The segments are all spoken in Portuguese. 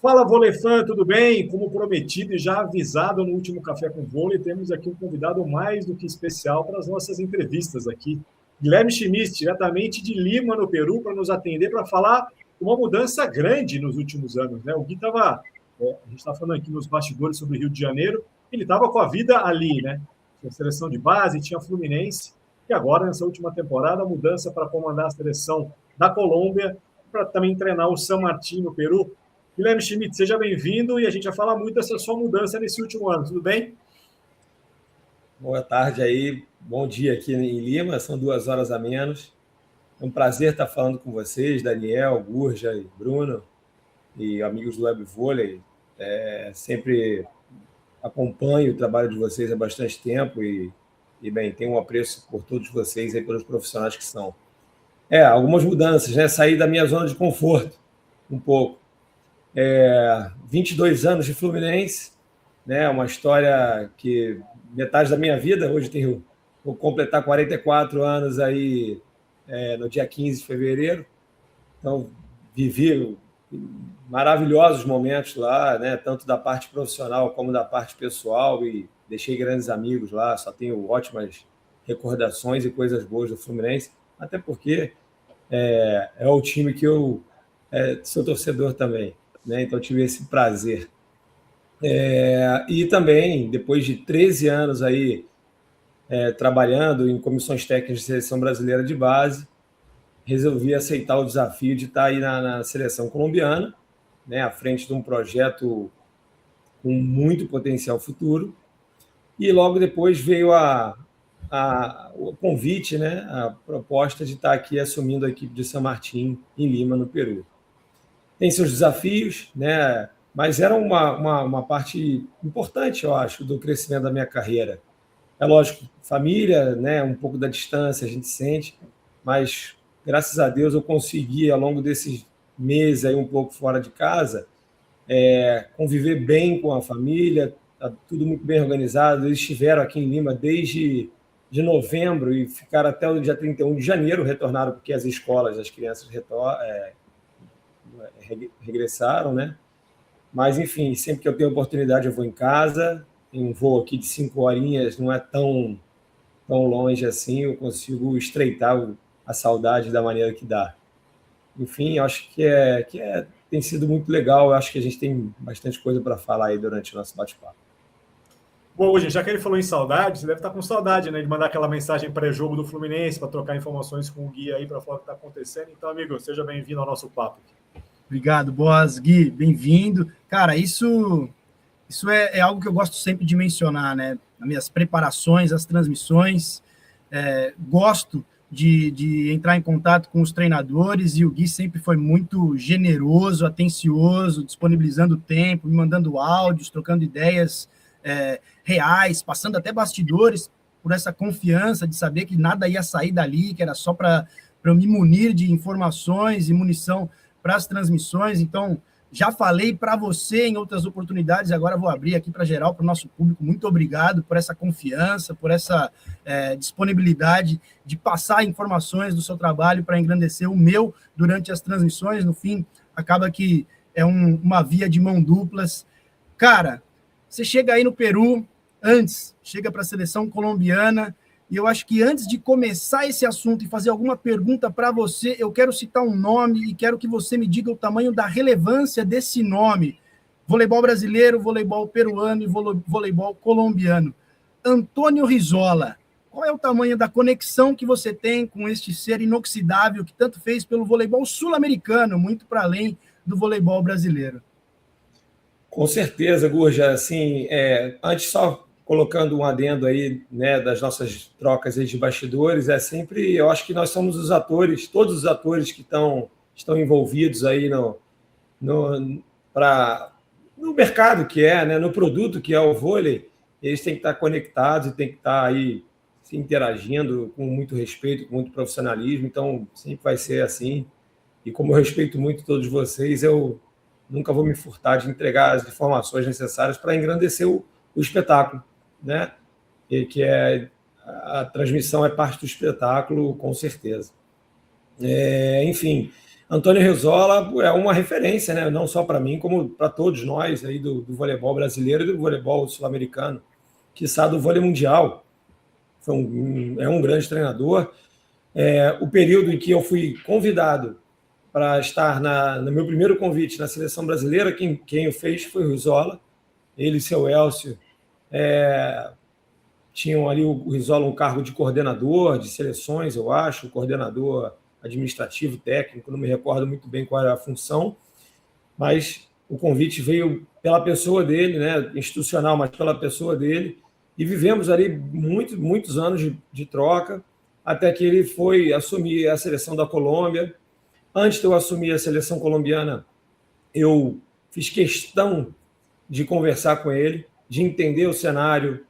Fala, Vôlei-fã, tudo bem? Como prometido e já avisado no último Café com Vôlei, temos aqui um convidado mais do que especial para as nossas entrevistas aqui. Guilherme Schmitz, diretamente de Lima, no Peru, para nos atender, para falar uma mudança grande nos últimos anos, né? O Gui estava, a gente está falando aqui nos bastidores sobre o Rio de Janeiro, ele estava com a vida ali, né? Tinha seleção de base, tinha Fluminense, e agora, nessa última temporada, a mudança para comandar a seleção da Colômbia, para também treinar o San Martín no Peru. Guilherme Schmitz, seja bem-vindo e a gente vai falar muito dessa sua mudança nesse último ano, tudo bem? Boa tarde aí, bom dia aqui em Lima, são 2 horas a menos. É um prazer estar falando com vocês, Daniel, Gurja e Bruno, e amigos do Web Vôlei. Sempre acompanho o trabalho de vocês há bastante tempo bem, tenho um apreço por todos vocês e pelos profissionais que são. Algumas mudanças, né? Sair da minha zona de conforto um pouco. 22 anos de Fluminense, né? Uma história que metade da minha vida, hoje vou completar 44 anos aí no dia 15 de fevereiro, então vivi maravilhosos momentos lá, né? Tanto da parte profissional como da parte pessoal, e deixei grandes amigos lá, só tenho ótimas recordações e coisas boas do Fluminense, até porque é o time que eu sou torcedor também, né? Então tive esse prazer. E também, depois de 13 anos aí trabalhando em comissões técnicas de seleção brasileira de base, resolvi aceitar o desafio de estar aí na seleção colombiana, né, à frente de um projeto com muito potencial futuro. E logo depois veio o convite, né, a proposta de estar aqui assumindo a equipe de San Martín em Lima, no Peru. Tem seus desafios, né, mas era uma parte importante, eu acho, do crescimento da minha carreira. É lógico, família, né, um pouco da distância a gente sente, mas graças a Deus eu consegui, ao longo desses meses aí um pouco fora de casa, conviver bem com a família, tá tudo muito bem organizado. Eles estiveram aqui em Lima desde de novembro e ficaram até o dia 31 de janeiro, retornaram porque as escolas, as crianças regressaram, né? Mas, enfim, sempre que eu tenho oportunidade eu vou em casa, um voo aqui de 5 horinhas não é tão longe assim, eu consigo estreitar a saudade da maneira que dá. Enfim, eu acho que tem sido muito legal, eu acho que a gente tem bastante coisa para falar aí durante o nosso bate-papo. Bom, gente, já que ele falou em saudade, você deve estar com saudade, né, de mandar aquela mensagem pré-jogo do Fluminense para trocar informações com o Gui aí para falar o que está acontecendo. Então, amigo, seja bem-vindo ao nosso papo. Obrigado, Boas, Gui, bem-vindo. Cara, isso é algo que eu gosto sempre de mencionar, né? Nas minhas preparações, as transmissões, gosto de entrar em contato com os treinadores, e o Gui sempre foi muito generoso, atencioso, disponibilizando tempo, me mandando áudios, trocando ideias reais, passando até bastidores, por essa confiança de saber que nada ia sair dali, que era só para eu me munir de informações e munição para as transmissões. Então, já falei para você em outras oportunidades, agora vou abrir aqui para geral, para o nosso público. Muito obrigado por essa confiança, por essa disponibilidade de passar informações do seu trabalho para engrandecer o meu durante as transmissões. No fim, acaba que é uma via de mão duplas. Cara, você chega aí no Peru, chega para a seleção colombiana, e eu acho que antes de começar esse assunto e fazer alguma pergunta para você, eu quero citar um nome e quero que você me diga o tamanho da relevância desse nome. Voleibol brasileiro, voleibol peruano e voleibol colombiano. Antônio Rizola, qual é o tamanho da conexão que você tem com este ser inoxidável que tanto fez pelo voleibol sul-americano, muito para além do voleibol brasileiro? Com certeza, Gurja. Assim, antes só colocando um adendo aí, né, das nossas trocas aí de bastidores, eu acho que nós somos os atores, todos os atores que estão envolvidos aí no mercado que né, no produto que é o vôlei, eles têm que estar conectados e têm que estar aí se interagindo com muito respeito, com muito profissionalismo. Então, sempre vai ser assim. E como eu respeito muito todos vocês, eu nunca vou me furtar de entregar as informações necessárias para engrandecer o espetáculo, né? E que a transmissão é parte do espetáculo, com certeza. Enfim, Antônio Rizzola é uma referência, né? Não só para mim, como para todos nós aí do voleibol brasileiro e do voleibol sul-americano, quiçá do vôlei mundial. É um grande treinador. O período em que eu fui convidado para estar no meu primeiro convite na seleção brasileira, quem o fez foi o Rizzola. Ele e seu Elcio tinham ali o Rizzola um cargo de coordenador de seleções, eu acho, coordenador administrativo, técnico, não me recordo muito bem qual era a função, mas o convite veio pela pessoa dele, né, institucional, mas pela pessoa dele, e vivemos ali muitos anos de troca, até que ele foi assumir a seleção da Colômbia. Antes de eu assumir a seleção colombiana, eu fiz questão de conversar com ele, de entender o cenário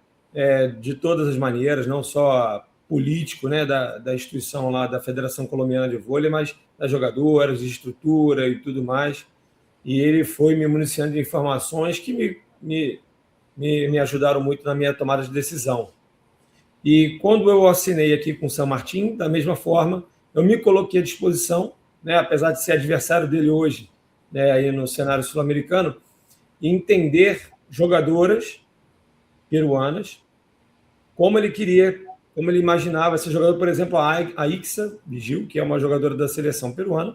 de todas as maneiras, não só político, né, da instituição lá da Federação Colombiana de Vôlei, mas das jogadoras, de estrutura e tudo mais. E ele foi me municiando de informações que me ajudaram muito na minha tomada de decisão. E quando eu assinei aqui com o San Martín, da mesma forma, eu me coloquei à disposição, né, apesar de ser adversário dele hoje, né, aí no cenário sul-americano, e entender jogadoras peruanas, como ele imaginava esse jogador, por exemplo, a Ixa Vigil, que é uma jogadora da seleção peruana,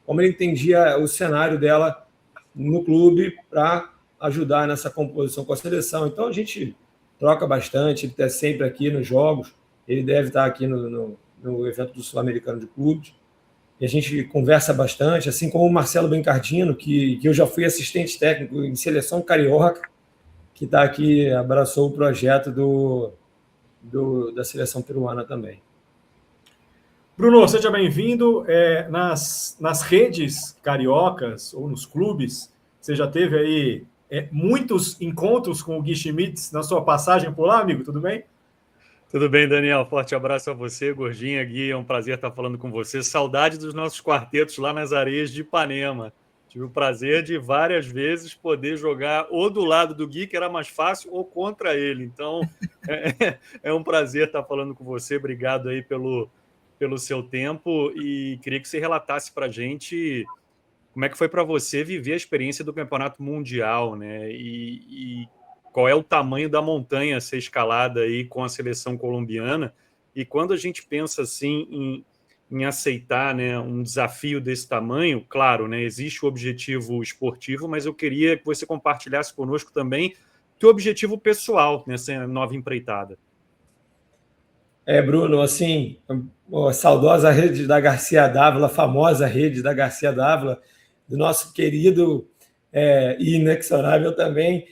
como ele entendia o cenário dela no clube para ajudar nessa composição com a seleção. Então a gente troca bastante, ele está sempre aqui nos jogos, ele deve estar aqui no evento do Sul-Americano de Clubes, e a gente conversa bastante, assim como o Marcelo Bencardino, que eu já fui assistente técnico em seleção carioca, que está aqui, abraçou o projeto da seleção peruana também. Bruno, seja bem-vindo. Nas redes cariocas ou nos clubes, você já teve aí muitos encontros com o Gui Schmitz na sua passagem por lá, amigo? Tudo bem? Tudo bem, Daniel? Forte abraço a você, Gordinha, Gui. É um prazer estar falando com você. Saudade dos nossos quartetos lá nas areias de Ipanema. Tive o prazer de várias vezes poder jogar ou do lado do Gui, que era mais fácil, ou contra ele. Então, é um prazer estar falando com você. Obrigado aí pelo seu tempo. E queria que você relatasse para a gente como é que foi para você viver a experiência do Campeonato Mundial, né? E qual é o tamanho da montanha a ser escalada aí com a seleção colombiana. E quando a gente pensa assim em aceitar, né, um desafio desse tamanho, claro, né, existe o objetivo esportivo, mas eu queria que você compartilhasse conosco também o teu objetivo pessoal nessa nova empreitada. Bruno, assim, a saudosa rede da Garcia Dávila, a famosa rede da Garcia Dávila, do nosso querido e inexorável também,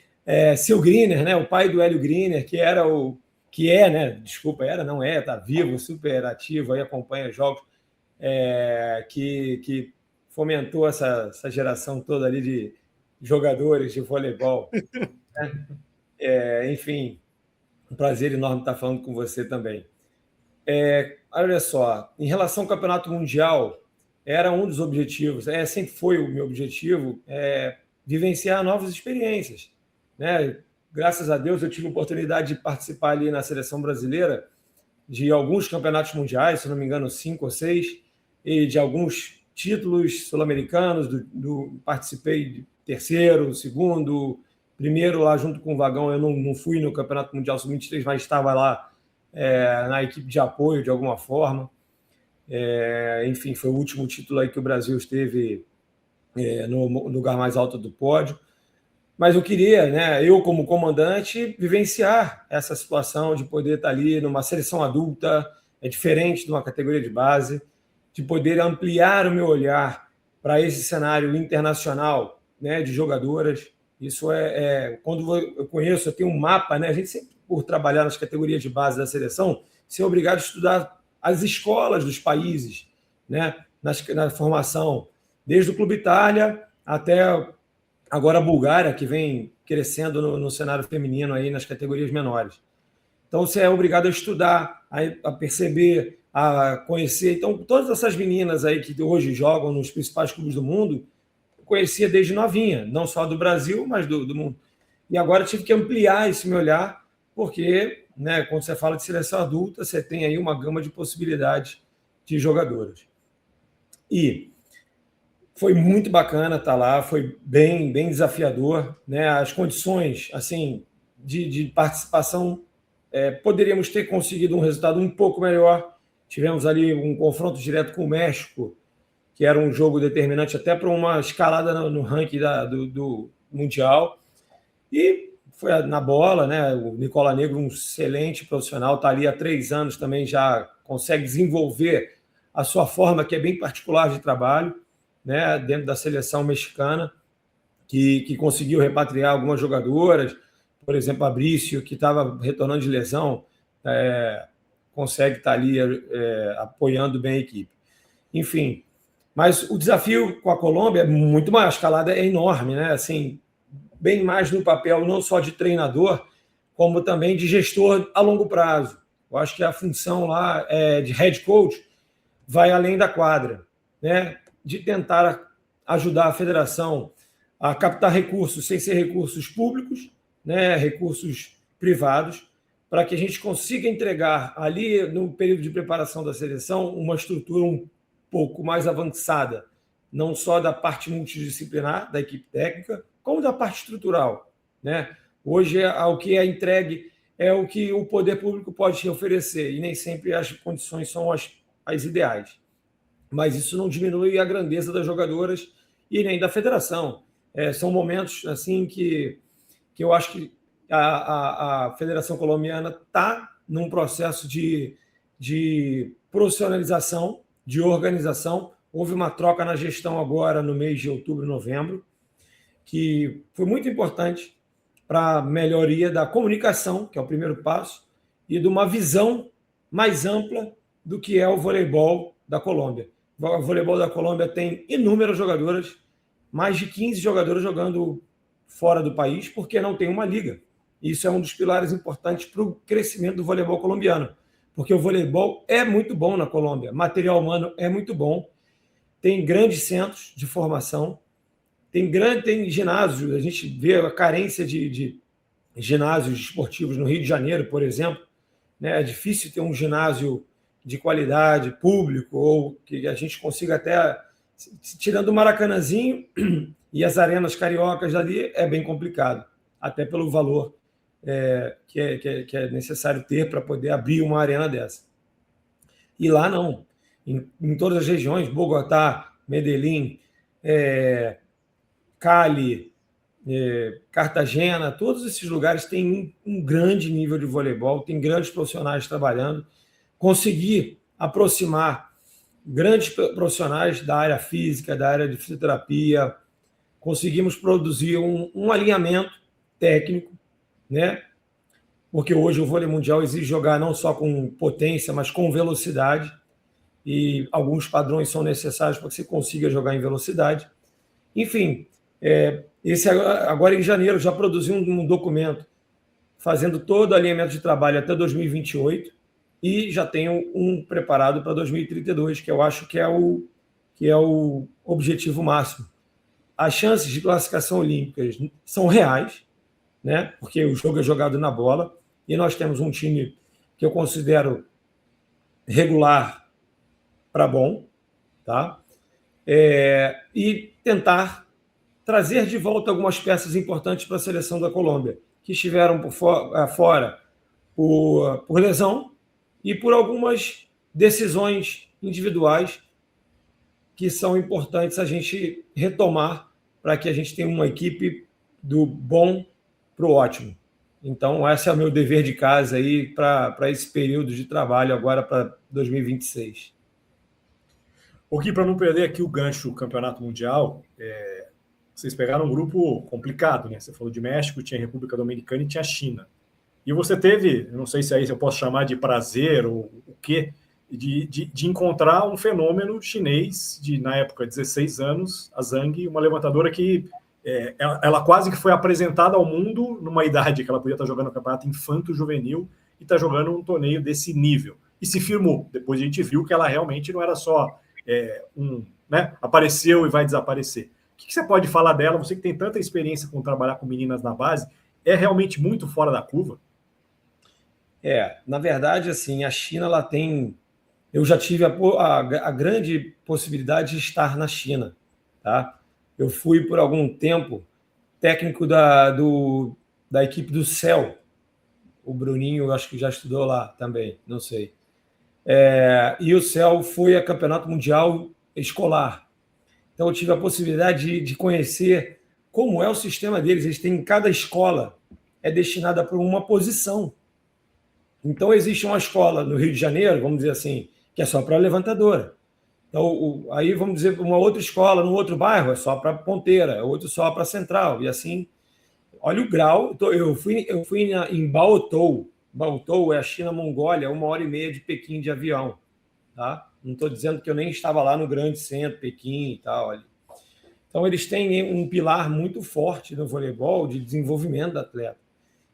Sil Griner, né, o pai do Hélio Griner, está vivo, super ativo, aí acompanha jogos, que fomentou essa geração toda ali de jogadores de voleibol. Enfim, um prazer enorme estar falando com você também. Olha só, em relação ao Campeonato Mundial, era um dos objetivos, sempre foi o meu objetivo, vivenciar novas experiências, né? Graças a Deus eu tive a oportunidade de participar ali na seleção brasileira de alguns campeonatos mundiais, se não me engano 5 ou 6, e de alguns títulos sul-americanos, participei de terceiro, segundo, primeiro lá junto com o Vagão. Eu não fui no Campeonato Mundial Sub-23, mas estava lá na equipe de apoio de alguma forma. Enfim, foi o último título aí que o Brasil esteve no lugar mais alto do pódio. Mas eu queria, né, eu como comandante, vivenciar essa situação de poder estar ali numa seleção adulta, diferente de uma categoria de base, de poder ampliar o meu olhar para esse cenário internacional, né, de jogadoras. Isso quando eu conheço, eu tenho um mapa, né, a gente sempre, por trabalhar nas categorias de base da seleção, ser obrigado a estudar as escolas dos países, né, na formação, desde o Clube Itália até agora a Bulgária, que vem crescendo no cenário feminino aí nas categorias menores. Então você é obrigado a estudar, a perceber, a conhecer. Então todas essas meninas aí que hoje jogam nos principais clubes do mundo, eu conhecia desde novinha, não só do Brasil, mas do mundo. E agora tive que ampliar esse meu olhar, porque, né, quando você fala de seleção adulta, você tem aí uma gama de possibilidades de jogadoras. E Foi muito bacana estar lá, foi bem desafiador, né? As condições assim de participação, poderíamos ter conseguido um resultado um pouco melhor. Tivemos ali um confronto direto com o México, que era um jogo determinante até para uma escalada no ranking do Mundial. E foi na bola, né? O Nicola Negro, um excelente profissional, está ali há 3 anos também, já consegue desenvolver a sua forma, que é bem particular de trabalho, né? Dentro da seleção mexicana, que conseguiu repatriar algumas jogadoras, por exemplo, a Brício, que estava retornando de lesão, consegue estar ali apoiando bem a equipe. Enfim, mas o desafio com a Colômbia é muito maior, a escalada é enorme, né? Assim, bem mais no papel não só de treinador, como também de gestor a longo prazo. Eu acho que a função lá de head coach vai além da quadra, né? De tentar ajudar a federação a captar recursos sem ser recursos públicos, né? Recursos privados, para que a gente consiga entregar ali, no período de preparação da seleção, uma estrutura um pouco mais avançada, não só da parte multidisciplinar da equipe técnica, como da parte estrutural, né? Hoje, o que é entregue é o que o poder público pode te oferecer, e nem sempre as condições são as ideais. Mas isso não diminui a grandeza das jogadoras e nem da federação. São momentos assim que eu acho que a Federação Colombiana está num processo de profissionalização, de organização. Houve uma troca na gestão agora no mês de outubro, novembro, que foi muito importante para a melhoria da comunicação, que é o primeiro passo, e de uma visão mais ampla do que é o voleibol da Colômbia. O voleibol da Colômbia tem inúmeras jogadoras, mais de 15 jogadoras jogando fora do país, porque não tem uma liga. Isso é um dos pilares importantes para o crescimento do voleibol colombiano, porque o voleibol é muito bom na Colômbia, material humano é muito bom, tem grandes centros de formação, tem ginásios, a gente vê a carência de ginásios esportivos no Rio de Janeiro, por exemplo, né? É difícil ter um ginásio de qualidade, público, ou que a gente consiga até, tirando o Maracanãzinho e as arenas cariocas ali, é bem complicado, até pelo valor que é necessário ter para poder abrir uma arena dessa. E lá não, em todas as regiões, Bogotá, Medellín, Cali, Cartagena, todos esses lugares têm um grande nível de voleibol, tem grandes profissionais trabalhando. Conseguir aproximar grandes profissionais da área física, da área de fisioterapia, conseguimos produzir um alinhamento técnico, né? Porque hoje o vôlei mundial exige jogar não só com potência, mas com velocidade, e alguns padrões são necessários para que você consiga jogar em velocidade. Enfim, agora em janeiro já produzi um documento fazendo todo o alinhamento de trabalho até 2028 e já tenho um preparado para 2032, que eu acho que é o objetivo máximo. As chances de classificação olímpicas são reais, né? Porque o jogo é jogado na bola e nós temos um time que eu considero regular para bom, tá? E tentar trazer de volta algumas peças importantes para a seleção da Colômbia, que estiveram fora por lesão e por algumas decisões individuais que são importantes a gente retomar para que a gente tenha uma equipe do bom para o ótimo. Então, esse é o meu dever de casa aí para esse período de trabalho agora para 2026. O Gui, para não perder aqui o gancho do Campeonato Mundial, vocês pegaram um grupo complicado, né? Você falou de México, tinha República Dominicana e tinha China. E você teve, eu não sei se aí eu posso chamar de prazer ou o quê, de encontrar um fenômeno chinês de, na época, 16 anos, a Zhang, uma levantadora que ela quase que foi apresentada ao mundo numa idade que ela podia estar jogando o campeonato infanto-juvenil e está jogando um torneio desse nível. E se firmou. Depois a gente viu que ela realmente não era só né, apareceu e vai desaparecer. O que você pode falar dela? Você que tem tanta experiência com trabalhar com meninas na base, é realmente muito fora da curva? Na verdade, assim, a China, ela tem... Eu já tive a grande possibilidade de estar na China, tá? Eu fui, por algum tempo, técnico da equipe do CEL. O Bruninho, acho que já estudou lá também, não sei. E o CEL foi a campeonato mundial escolar. Então, eu tive a possibilidade de conhecer como é o sistema deles. Eles têm, cada escola é destinada para uma posição. Então, existe uma escola no Rio de Janeiro, vamos dizer assim, que é só para levantadora. Então, aí, vamos dizer, uma outra escola, no outro bairro, é só para ponteira, outro só para central, e assim. Olha o grau. Eu fui em Baotou. Baotou é a China-Mongólia, 1h30 de Pequim de avião. Tá? Não estou dizendo que eu nem estava lá no grande centro, Pequim e tal. Ali. Então, eles têm um pilar muito forte no voleibol de desenvolvimento do atleta.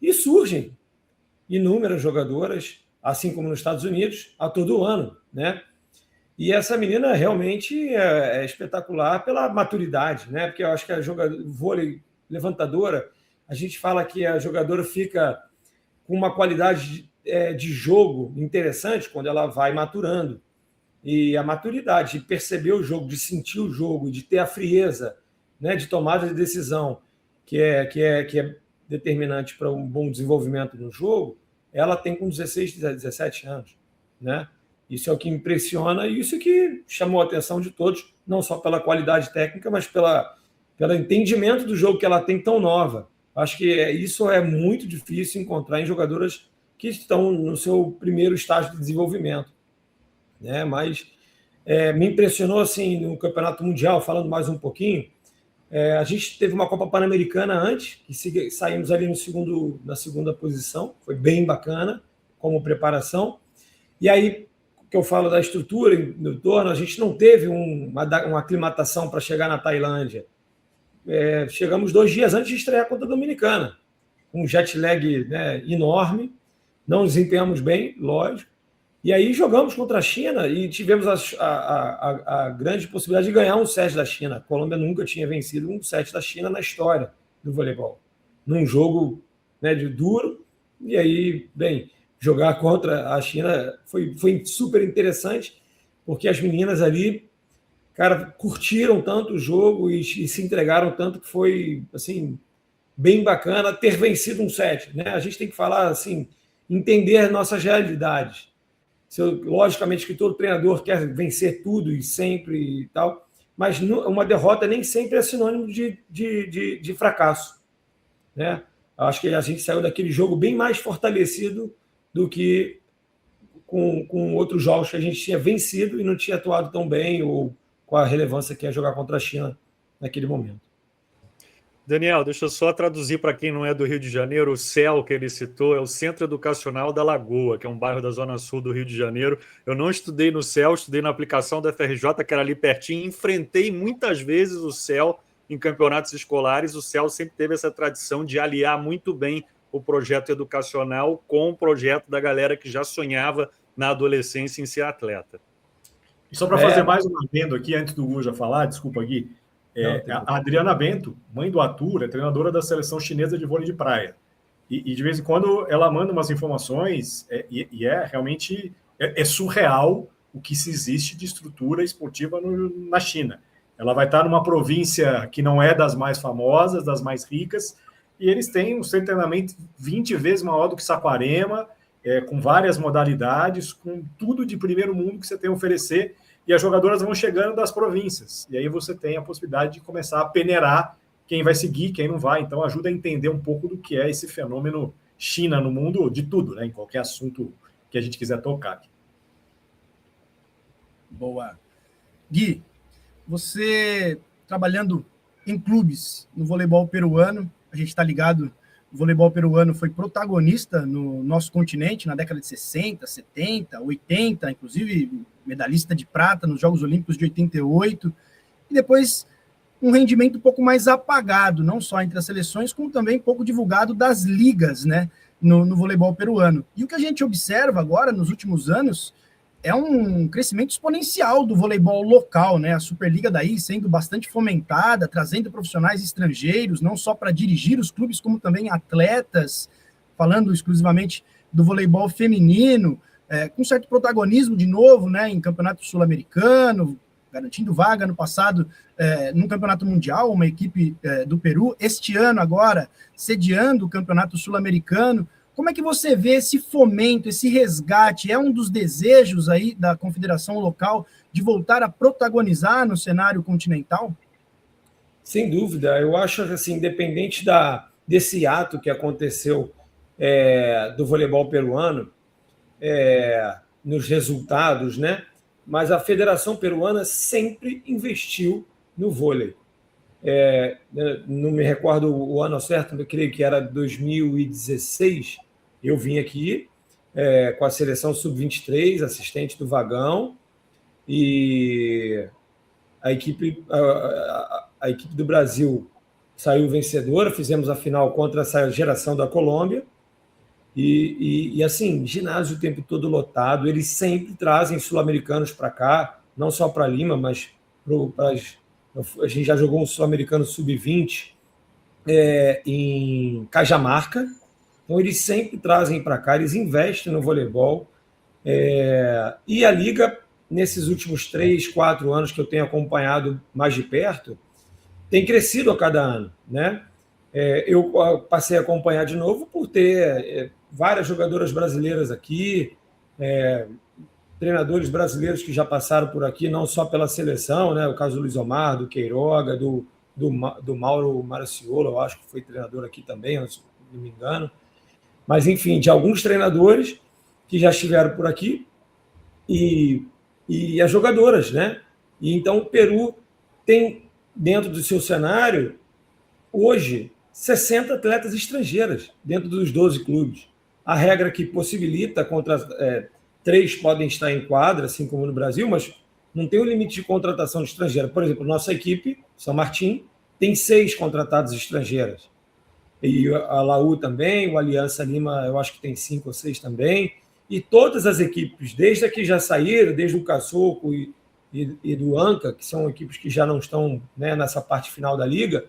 E surgem inúmeras jogadoras, assim como nos Estados Unidos, a todo ano, né? E essa menina realmente é espetacular pela maturidade, né? Porque eu acho que a vôlei levantadora, a gente fala que a jogadora fica com uma qualidade de jogo interessante quando ela vai maturando. E a maturidade, de perceber o jogo, de sentir o jogo, de ter a frieza, né, de tomada de decisão, que é determinante para um bom desenvolvimento no jogo, ela tem com 16, 17 anos. Né? Isso é o que impressiona e isso que chamou a atenção de todos, não só pela qualidade técnica, mas pelo entendimento do jogo que ela tem tão nova. Acho que isso é muito difícil encontrar em jogadoras que estão no seu primeiro estágio de desenvolvimento. Né? Mas me impressionou assim no Campeonato Mundial, falando mais um pouquinho, a gente teve uma Copa Pan-Americana antes, que saímos ali na segunda posição, foi bem bacana como preparação. E aí, que eu falo da estrutura no torno, a gente não teve uma aclimatação para chegar na Tailândia. Chegamos 2 dias antes de estrear contra a Dominicana, com um jet lag, né, enorme, não desempenhamos bem, lógico, e aí jogamos contra a China e tivemos a grande possibilidade de ganhar um set da China. A Colômbia nunca tinha vencido um set da China na história do voleibol, num jogo, né, de duro, e aí, bem, jogar contra a China foi super interessante, porque as meninas ali, cara, curtiram tanto o jogo e se entregaram tanto que foi, assim, bem bacana ter vencido um set, né? A gente tem que falar, assim, entender nossas realidades. Logicamente que todo treinador quer vencer tudo e sempre e tal, mas uma derrota nem sempre é sinônimo de fracasso, né? Acho que a gente saiu daquele jogo bem mais fortalecido do que com outros jogos que a gente tinha vencido e não tinha atuado tão bem ou com a relevância que é jogar contra a China naquele momento. Daniel, deixa eu só traduzir para quem não é do Rio de Janeiro. O CEL que ele citou é o Centro Educacional da Lagoa, que é um bairro da zona sul do Rio de Janeiro. Eu não estudei no CEL, estudei na aplicação da FRJ, que era ali pertinho. Enfrentei muitas vezes o CEL em campeonatos escolares. O CEL sempre teve essa tradição de aliar muito bem o projeto educacional com o projeto da galera que já sonhava na adolescência em ser atleta. E só para fazer mais um adendo aqui, antes do Guja falar, desculpa, Gui, a Adriana Bento, mãe do Arthur, é treinadora da seleção chinesa de vôlei de praia. E de vez em quando ela manda umas informações e realmente surreal o que se existe de estrutura esportiva na China. Ela vai estar numa província que não é das mais famosas, das mais ricas, e eles têm um centro de treinamento 20 vezes maior do que Saquarema, com várias modalidades, com tudo de primeiro mundo que você tem a oferecer, e as jogadoras vão chegando das províncias. E aí você tem a possibilidade de começar a peneirar quem vai seguir, quem não vai. Então ajuda a entender um pouco do que é esse fenômeno China no mundo de tudo, né? Em qualquer assunto que a gente quiser tocar. Boa. Gui, você trabalhando em clubes no voleibol peruano, a gente está ligado, o voleibol peruano foi protagonista no nosso continente na década de 60, 70, 80, inclusive medalhista de prata nos Jogos Olímpicos de 88, e depois um rendimento um pouco mais apagado, não só entre as seleções, como também pouco divulgado das ligas, né, no voleibol peruano. E o que a gente observa agora, nos últimos anos, é um crescimento exponencial do voleibol local, né? A Superliga daí sendo bastante fomentada, trazendo profissionais estrangeiros, não só para dirigir os clubes, como também atletas, falando exclusivamente do voleibol feminino, com certo protagonismo de novo, né? Em campeonato sul-americano, garantindo vaga no passado no Campeonato Mundial, uma equipe do Peru, este ano agora sediando o Campeonato Sul-Americano. Como é que você vê esse fomento, esse resgate? É um dos desejos aí da confederação local de voltar a protagonizar no cenário continental? Sem dúvida, eu acho que, assim, independente desse ato que aconteceu do voleibol peruano, nos resultados, né? Mas a Federação Peruana sempre investiu no vôlei. Não me recordo o ano certo, eu creio que era 2016. Eu vim aqui com a seleção sub-23, assistente do Vagão, e a equipe do Brasil saiu vencedora, fizemos a final contra essa geração da Colômbia, e assim, ginásio o tempo todo lotado. Eles sempre trazem sul-americanos para cá, não só para Lima, mas a gente já jogou um sul-americano sub-20 em Cajamarca. Então eles sempre trazem para cá, eles investem no voleibol, e a Liga, nesses últimos 3, 4 anos que eu tenho acompanhado mais de perto, tem crescido a cada ano, né? Eu passei a acompanhar de novo por ter várias jogadoras brasileiras aqui, treinadores brasileiros que já passaram por aqui, não só pela seleção, né? O caso do Luiz Omar, do Queiroga, do Mauro Marciolo, eu acho que foi treinador aqui também, se não me engano. Mas, enfim, de alguns treinadores que já estiveram por aqui e as jogadoras, né? E então o Peru tem, dentro do seu cenário, hoje, 60 atletas estrangeiras dentro dos 12 clubes. A regra que possibilita, 3 podem estar em quadra, assim como no Brasil, mas não tem um limite de contratação de estrangeira. Por exemplo, nossa equipe, São Martin, tem 6 contratados estrangeiras. E a Laú também, o Aliança Lima, eu acho que tem 5 ou 6 também. E todas as equipes, desde a que já saíram, desde o Caçoco e do Anca, que são equipes que já não estão, né, nessa parte final da liga,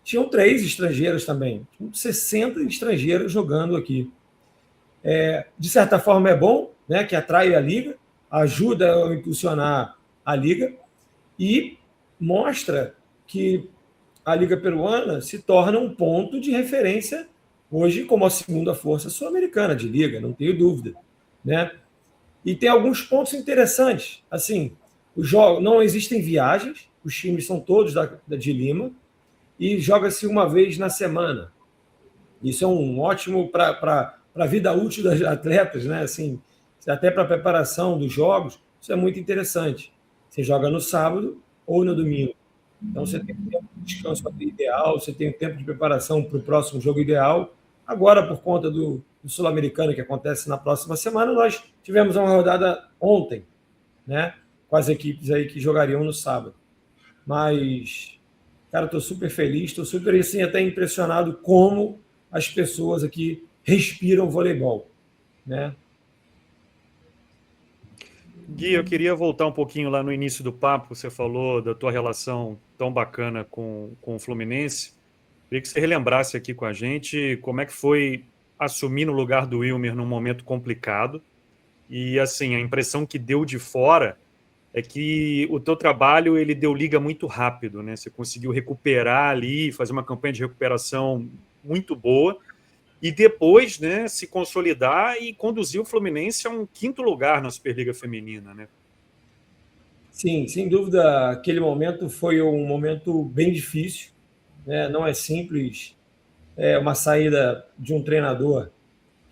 tinham 3 estrangeiras também. 60 estrangeiras jogando aqui. De certa forma é bom, né, que atrai a liga, ajuda a impulsionar a liga e mostra que a Liga Peruana se torna um ponto de referência hoje como a segunda força sul-americana de liga, não tenho dúvida, né? E tem alguns pontos interessantes. Assim, os jogos, não existem viagens, os times são todos de Lima e joga-se uma vez na semana. Isso é um ótimo para a vida útil dos atletas, né? Assim, até para a preparação dos jogos, isso é muito interessante. Você joga no sábado ou no domingo. Então, você tem um tempo de descanso ideal, você tem um tempo de preparação para o próximo jogo ideal. Agora, por conta do Sul-Americano, que acontece na próxima semana, nós tivemos uma rodada ontem, né, com as equipes aí que jogariam no sábado. Mas, cara, estou super feliz, estou super, assim, até impressionado como as pessoas aqui respiram voleibol, né? Gui, eu queria voltar um pouquinho lá no início do papo. Você falou da tua relação tão bacana com o Fluminense. Queria que você relembrasse aqui com a gente como é que foi assumir no lugar do Wilmer num momento complicado. E, assim, a impressão que deu de fora é que o teu trabalho ele deu liga muito rápido, né? Você conseguiu recuperar ali, fazer uma campanha de recuperação muito boa. E depois, né, se consolidar e conduzir o Fluminense a um 5º lugar na Superliga Feminina, né? Sim, sem dúvida, aquele momento foi um momento bem difícil, né? Não é simples, uma saída de um treinador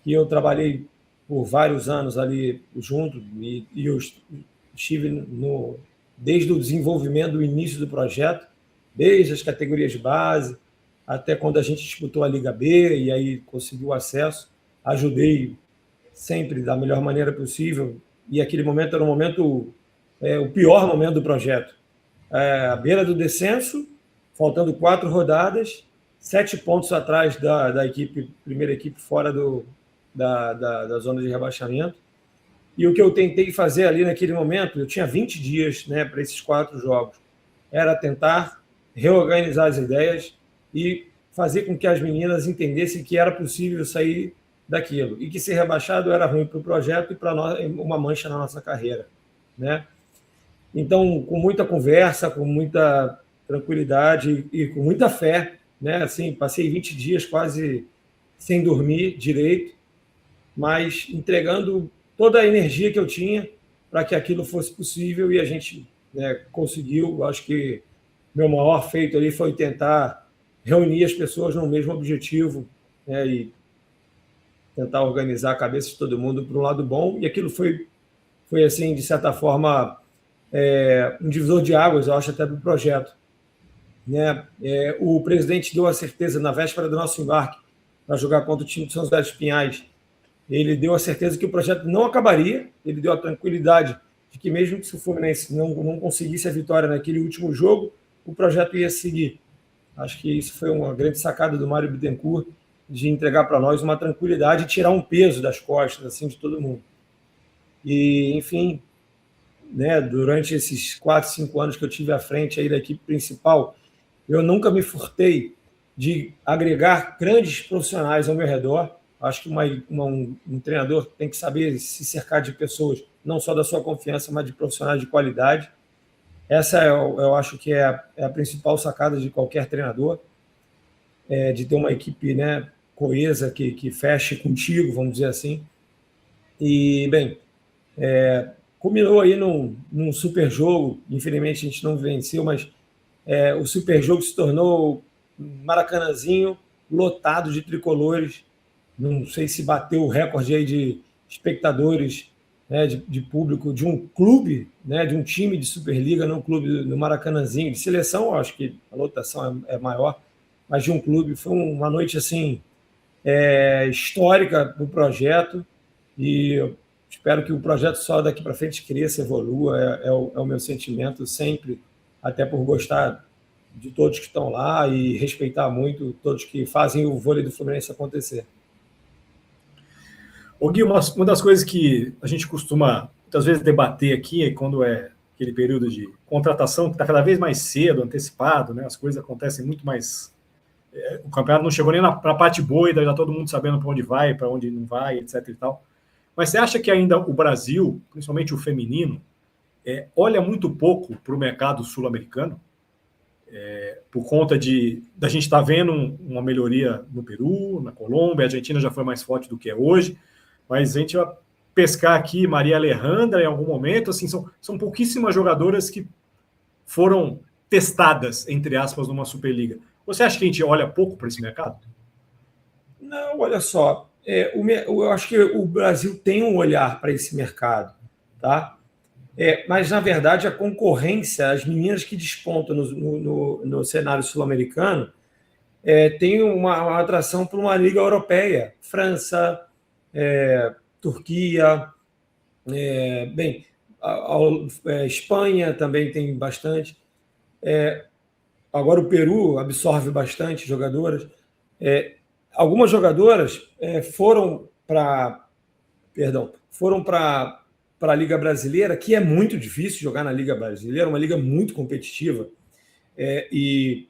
que eu trabalhei por vários anos ali junto e eu estive desde o desenvolvimento do início do projeto, desde as categorias de base, até quando a gente disputou a Liga B e aí conseguiu acesso, ajudei sempre da melhor maneira possível, e aquele momento era um momento, o pior momento do projeto. À beira do descenso, faltando 4 rodadas, 7 pontos atrás da primeira equipe fora da zona de rebaixamento, e o que eu tentei fazer ali naquele momento, eu tinha 20 dias, né, para esses 4 jogos, era tentar reorganizar as ideias e fazer com que as meninas entendessem que era possível sair daquilo e que ser rebaixado era ruim para o projeto e para nós uma mancha na nossa carreira, né? Então, com muita conversa, com muita tranquilidade e com muita fé, né? Assim, passei 20 dias quase sem dormir direito, mas entregando toda a energia que eu tinha para que aquilo fosse possível, e a gente, né, conseguiu. Acho que meu maior feito ali foi tentar reunir as pessoas no mesmo objetivo, né, e tentar organizar a cabeça de todo mundo para um lado bom, e aquilo foi assim, de certa forma, um divisor de águas, eu acho, até do projeto, né? O presidente deu a certeza, na véspera do nosso embarque, para jogar contra o time de São José dos Pinhais, ele deu a certeza que o projeto não acabaria, ele deu a tranquilidade de que mesmo que o Fluminense não conseguisse a vitória naquele último jogo, o projeto ia seguir. Acho que isso foi uma grande sacada do Mário Bittencourt, de entregar para nós uma tranquilidade e tirar um peso das costas assim, de todo mundo. E, enfim, né, durante esses 4, 5 anos que eu tive à frente aí da equipe principal, eu nunca me furtei de agregar grandes profissionais ao meu redor. Acho que um treinador tem que saber se cercar de pessoas, não só da sua confiança, mas de profissionais de qualidade. Essa eu acho que é a principal sacada de qualquer treinador, de ter uma equipe, né, coesa, que feche contigo, vamos dizer assim. E, bem, culminou aí num super jogo. Infelizmente a gente não venceu, mas o super jogo se tornou um Maracanãzinho lotado de tricolores. Não sei se bateu o recorde aí de espectadores, né, de público de um clube, né, de um time de Superliga, não um clube no Maracanãzinho. De seleção, acho que a lotação é maior, mas de um clube. Foi uma noite assim, histórica do projeto, e eu espero que o projeto só daqui para frente cresça, evolua. É o meu sentimento sempre, até por gostar de todos que estão lá e respeitar muito todos que fazem o vôlei do Fluminense acontecer. Ô Gui, uma das coisas que a gente costuma muitas vezes debater aqui é quando é aquele período de contratação que está cada vez mais cedo, antecipado, né? As coisas acontecem muito mais. O campeonato não chegou nem para a parte boa, já todo mundo sabendo para onde vai, para onde não vai, etc. e tal. Mas você acha que ainda o Brasil, principalmente o feminino, olha muito pouco para o mercado sul-americano? Por conta da gente estar vendo uma melhoria no Peru, na Colômbia, a Argentina já foi mais forte do que é hoje, mas a gente vai pescar aqui Maria Alejandra em algum momento, assim, são pouquíssimas jogadoras que foram testadas, entre aspas, numa Superliga. Você acha que a gente olha pouco para esse mercado? Não, olha só, eu acho que o Brasil tem um olhar para esse mercado, tá? Mas, na verdade, a concorrência, as meninas que despontam no cenário sul-americano, tem uma atração por uma liga europeia. França, Turquia, Espanha também tem bastante. Agora o Peru absorve bastante jogadoras. Algumas jogadoras foram para a Liga Brasileira, que é muito difícil jogar na Liga Brasileira, uma liga muito competitiva, e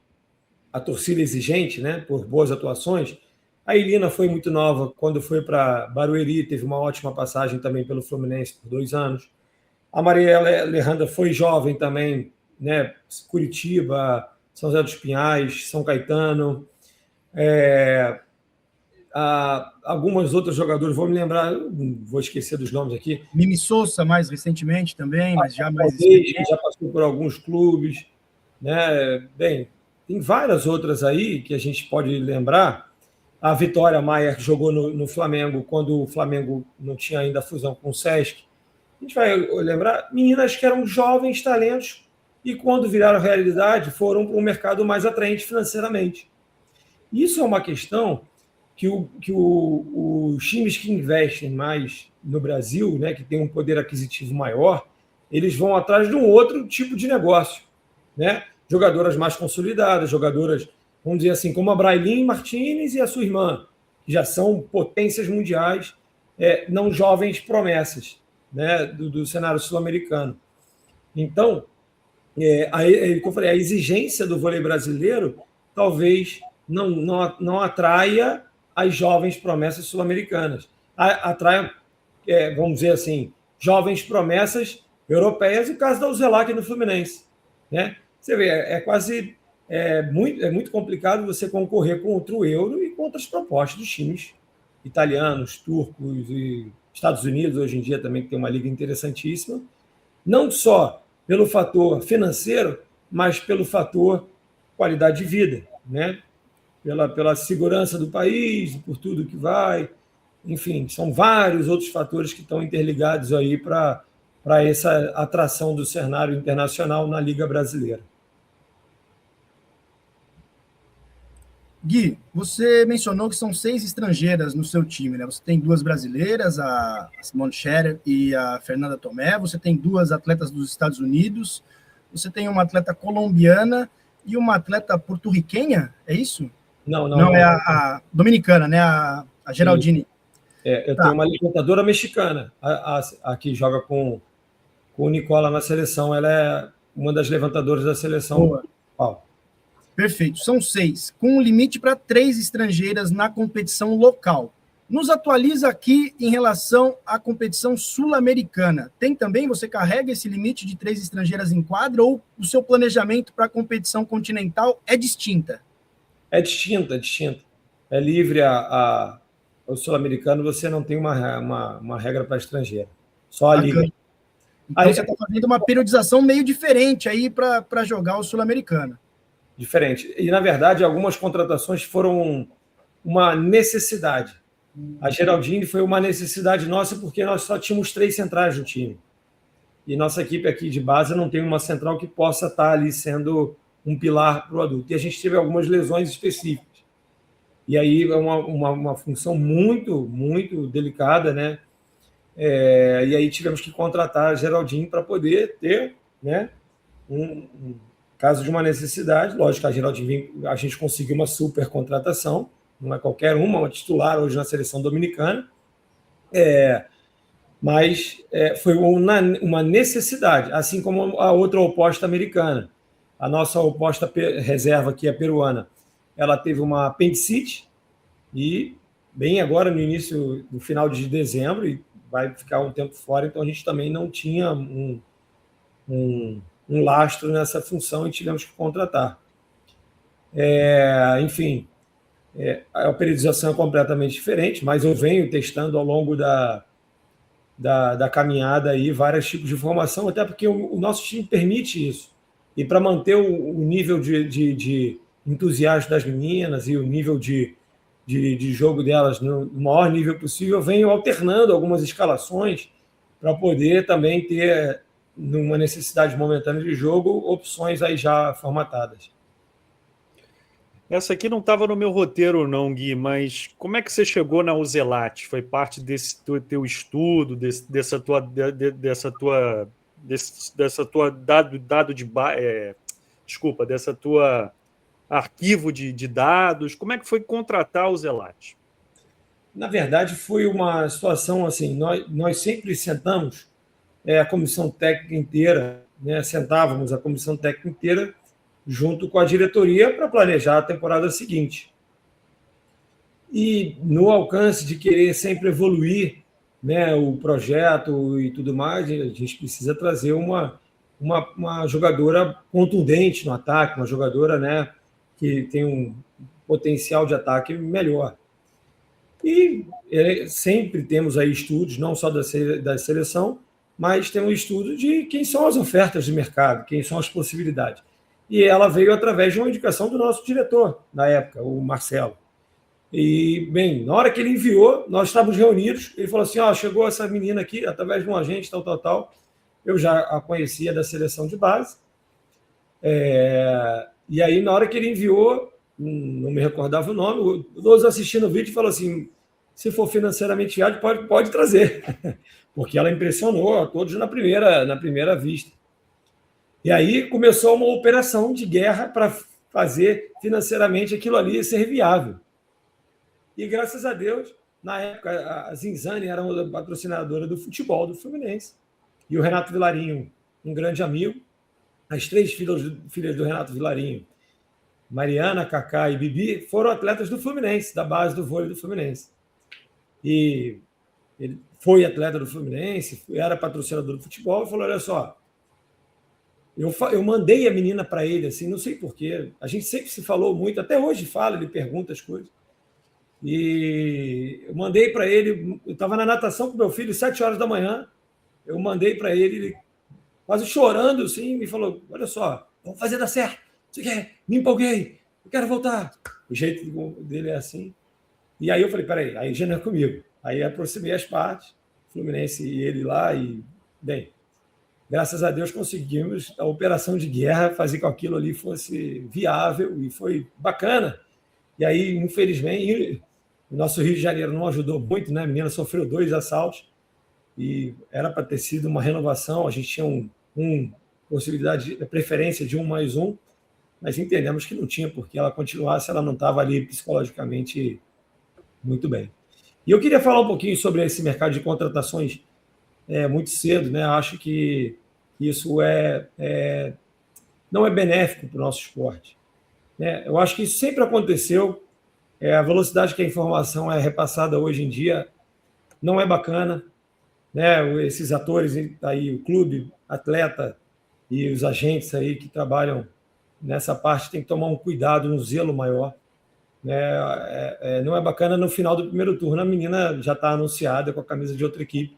a torcida exigente, né, por boas atuações. A Elina foi muito nova, quando foi para Barueri, teve uma ótima passagem também pelo Fluminense por 2 anos. A Maria Alejandra foi jovem também, né, Curitiba, São José dos Pinhais, São Caetano. Algumas outras jogadoras, vou me lembrar, vou esquecer dos nomes aqui. Mimi Souza, mais recentemente também, mas já mais já passou por alguns clubes, né? Bem, tem várias outras aí que a gente pode lembrar. A Vitória Maia, que jogou no Flamengo, quando o Flamengo não tinha ainda a fusão com o Sesc. A gente vai lembrar meninas que eram jovens talentos e, quando viraram realidade, foram para um mercado mais atraente financeiramente. Isso é uma questão que os times que investem mais no Brasil, né, que tem um poder aquisitivo maior, eles vão atrás de um outro tipo de negócio, né? Jogadoras mais consolidadas, jogadoras, vamos dizer assim, como a Brailin Martinez e a sua irmã, que já são potências mundiais, não jovens promessas, né, do cenário sul-americano. Então, como eu falei, a exigência do vôlei brasileiro talvez não atraia as jovens promessas sul-americanas. Atrai, vamos dizer assim, jovens promessas europeias, e o caso da Uzelac no Fluminense. Né? Você vê, é muito complicado você concorrer contra o euro e contra as propostas dos times italianos, turcos e Estados Unidos, hoje em dia também que tem uma liga interessantíssima, não só pelo fator financeiro, mas pelo fator qualidade de vida, né? Pela segurança do país, por tudo que vai. Enfim, são vários outros fatores que estão interligados aí para essa atração do cenário internacional na Liga Brasileira. Gui, você mencionou que são 6 estrangeiras no seu time, né? Você tem 2 brasileiras, a Simone Scherer e a Fernanda Tomé, você tem 2 atletas dos Estados Unidos, você tem uma atleta colombiana e uma atleta porto-riquenha, é isso? Não, é a dominicana, né? A Geraldine. Eu tenho uma levantadora mexicana, a que joga com o Nicola na seleção, ela é uma das levantadoras da seleção. Boa. Perfeito, são 6, com um limite para 3 estrangeiras na competição local. Nos atualiza aqui em relação à competição sul-americana. Tem também, você carrega esse limite de 3 estrangeiras em quadra, ou o seu planejamento para a competição continental é distinta? É distinta. É livre o sul-americano, você não tem uma regra para estrangeira. Só a liga. Então você está fazendo uma periodização meio diferente aí para jogar o sul-americano. Diferente. E, na verdade, algumas contratações foram uma necessidade. A Geraldine foi uma necessidade nossa porque nós só tínhamos 3 centrais no time. E nossa equipe aqui de base não tem uma central que possa estar ali sendo um pilar para o adulto. E a gente teve algumas lesões específicas. E aí é uma função muito, muito delicada, né? E aí tivemos que contratar a Geraldine para poder ter, né, caso de uma necessidade. Lógico que a Geraldine, a gente conseguiu uma super contratação, não é qualquer uma titular hoje na seleção dominicana, mas foi uma necessidade, assim como a outra oposta americana. A nossa oposta reserva, que é peruana, ela teve uma apendicite e bem agora no final de dezembro, e vai ficar um tempo fora, então a gente também não tinha um lastro nessa função e tivemos que contratar. Enfim, a periodização é completamente diferente, mas eu venho testando ao longo da caminhada aí vários tipos de formação, até porque o nosso time permite isso. E para manter o nível de entusiasmo das meninas e o nível de jogo delas no maior nível possível, eu venho alternando algumas escalações para poder também ter, numa necessidade momentânea de jogo, opções aí já formatadas. Essa aqui não estava no meu roteiro não, Gui, mas como é que você chegou na Uzelac? Foi parte desse teu estudo, dessa tua arquivo de dados? Como é que foi contratar a Uzelac? Na verdade, foi uma situação assim, nós sempre sentamos a comissão técnica inteira, né, sentávamos a comissão técnica inteira junto com a diretoria para planejar a temporada seguinte. E no alcance de querer sempre evoluir, né, o projeto e tudo mais, a gente precisa trazer uma jogadora contundente no ataque, uma jogadora, né, que tem um potencial de ataque melhor. E sempre temos aí estudos, não só da seleção, mas temos estudo de quem são as ofertas de mercado, quem são as possibilidades. E ela veio através de uma indicação do nosso diretor, na época, o Marcelo. E, bem, na hora que ele enviou, nós estávamos reunidos, ele falou assim, chegou essa menina aqui, através de um agente, tal. Eu já a conhecia da seleção de base. E aí, na hora que ele enviou, não me recordava o nome, todos assistindo o vídeo e falou assim, se for financeiramente viável, pode trazer. Porque ela impressionou a todos na primeira vista. E aí começou uma operação de guerra para fazer financeiramente aquilo ali ser viável. E graças a Deus, na época, a Zinzane era uma patrocinadora do futebol do Fluminense. E o Renato Vilarinho, um grande amigo, as 3 filhas do Renato Vilarinho, Mariana, Cacá e Bibi, foram atletas do Fluminense, da base do vôlei do Fluminense. E ele foi atleta do Fluminense, era patrocinador do futebol, e falou, olha só, eu mandei a menina para ele, assim, não sei porquê, a gente sempre se falou muito, até hoje fala, ele pergunta as coisas, e eu mandei para ele, eu estava na natação com meu filho, 7 horas da manhã, eu mandei para ele quase chorando, assim, me falou, olha só, vamos fazer dar certo, você quer? Me empolguei, eu quero voltar. O jeito dele é assim. E aí eu falei, peraí, aí já não é comigo. Aí aproximei as partes, Fluminense e ele lá, e, bem, graças a Deus conseguimos a operação de guerra, fazer com que aquilo ali fosse viável, e foi bacana. E aí, infelizmente, o nosso Rio de Janeiro não ajudou muito, né? A menina sofreu 2 assaltos, e era para ter sido uma renovação, a gente tinha possibilidade de preferência de 1+1, mas entendemos que não tinha, porque ela continuasse, ela não estava ali psicologicamente muito bem. E eu queria falar um pouquinho sobre esse mercado de contratações muito cedo, né? Acho que isso não é benéfico para o nosso esporte, né? Eu acho que isso sempre aconteceu, a velocidade que a informação é repassada hoje em dia não é bacana, né? Esses atores aí, o clube, atleta e os agentes aí que trabalham nessa parte tem que tomar um cuidado, um zelo maior, né? Não é bacana no final do primeiro turno a menina já está anunciada com a camisa de outra equipe,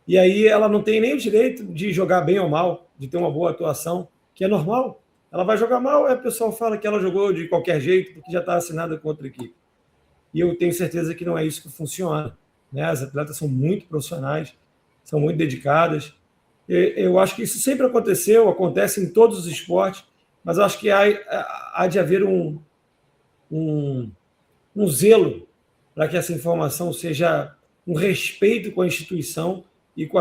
e aí ela não tem nem o direito de jogar bem ou mal, de ter uma boa atuação, que é normal. Ela vai jogar mal, aí o pessoal fala que ela jogou de qualquer jeito porque já está assinada com outra equipe. E eu tenho certeza que não é isso que funciona, né? As atletas são muito profissionais, são muito dedicadas. Eu acho que isso sempre aconteceu, acontece em todos os esportes, mas acho que há de haver um zelo para que essa informação seja um respeito com a instituição e com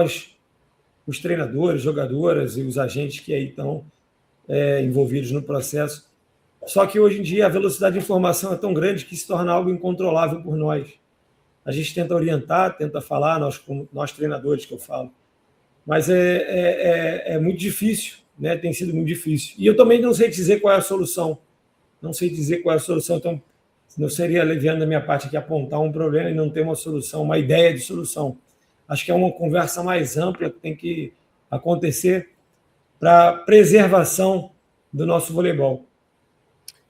os treinadores, jogadoras e os agentes que aí estão envolvidos no processo. Só que hoje em dia a velocidade de informação é tão grande que se torna algo incontrolável por nós. A gente tenta orientar, tenta falar, nós treinadores que eu falo, mas é muito difícil, né? Tem sido muito difícil. E eu também não sei dizer qual é a solução. Não sei dizer qual é a solução, então não seria leviano da minha parte aqui apontar um problema e não ter uma solução, uma ideia de solução. Acho que é uma conversa mais ampla que tem que acontecer para a preservação do nosso voleibol.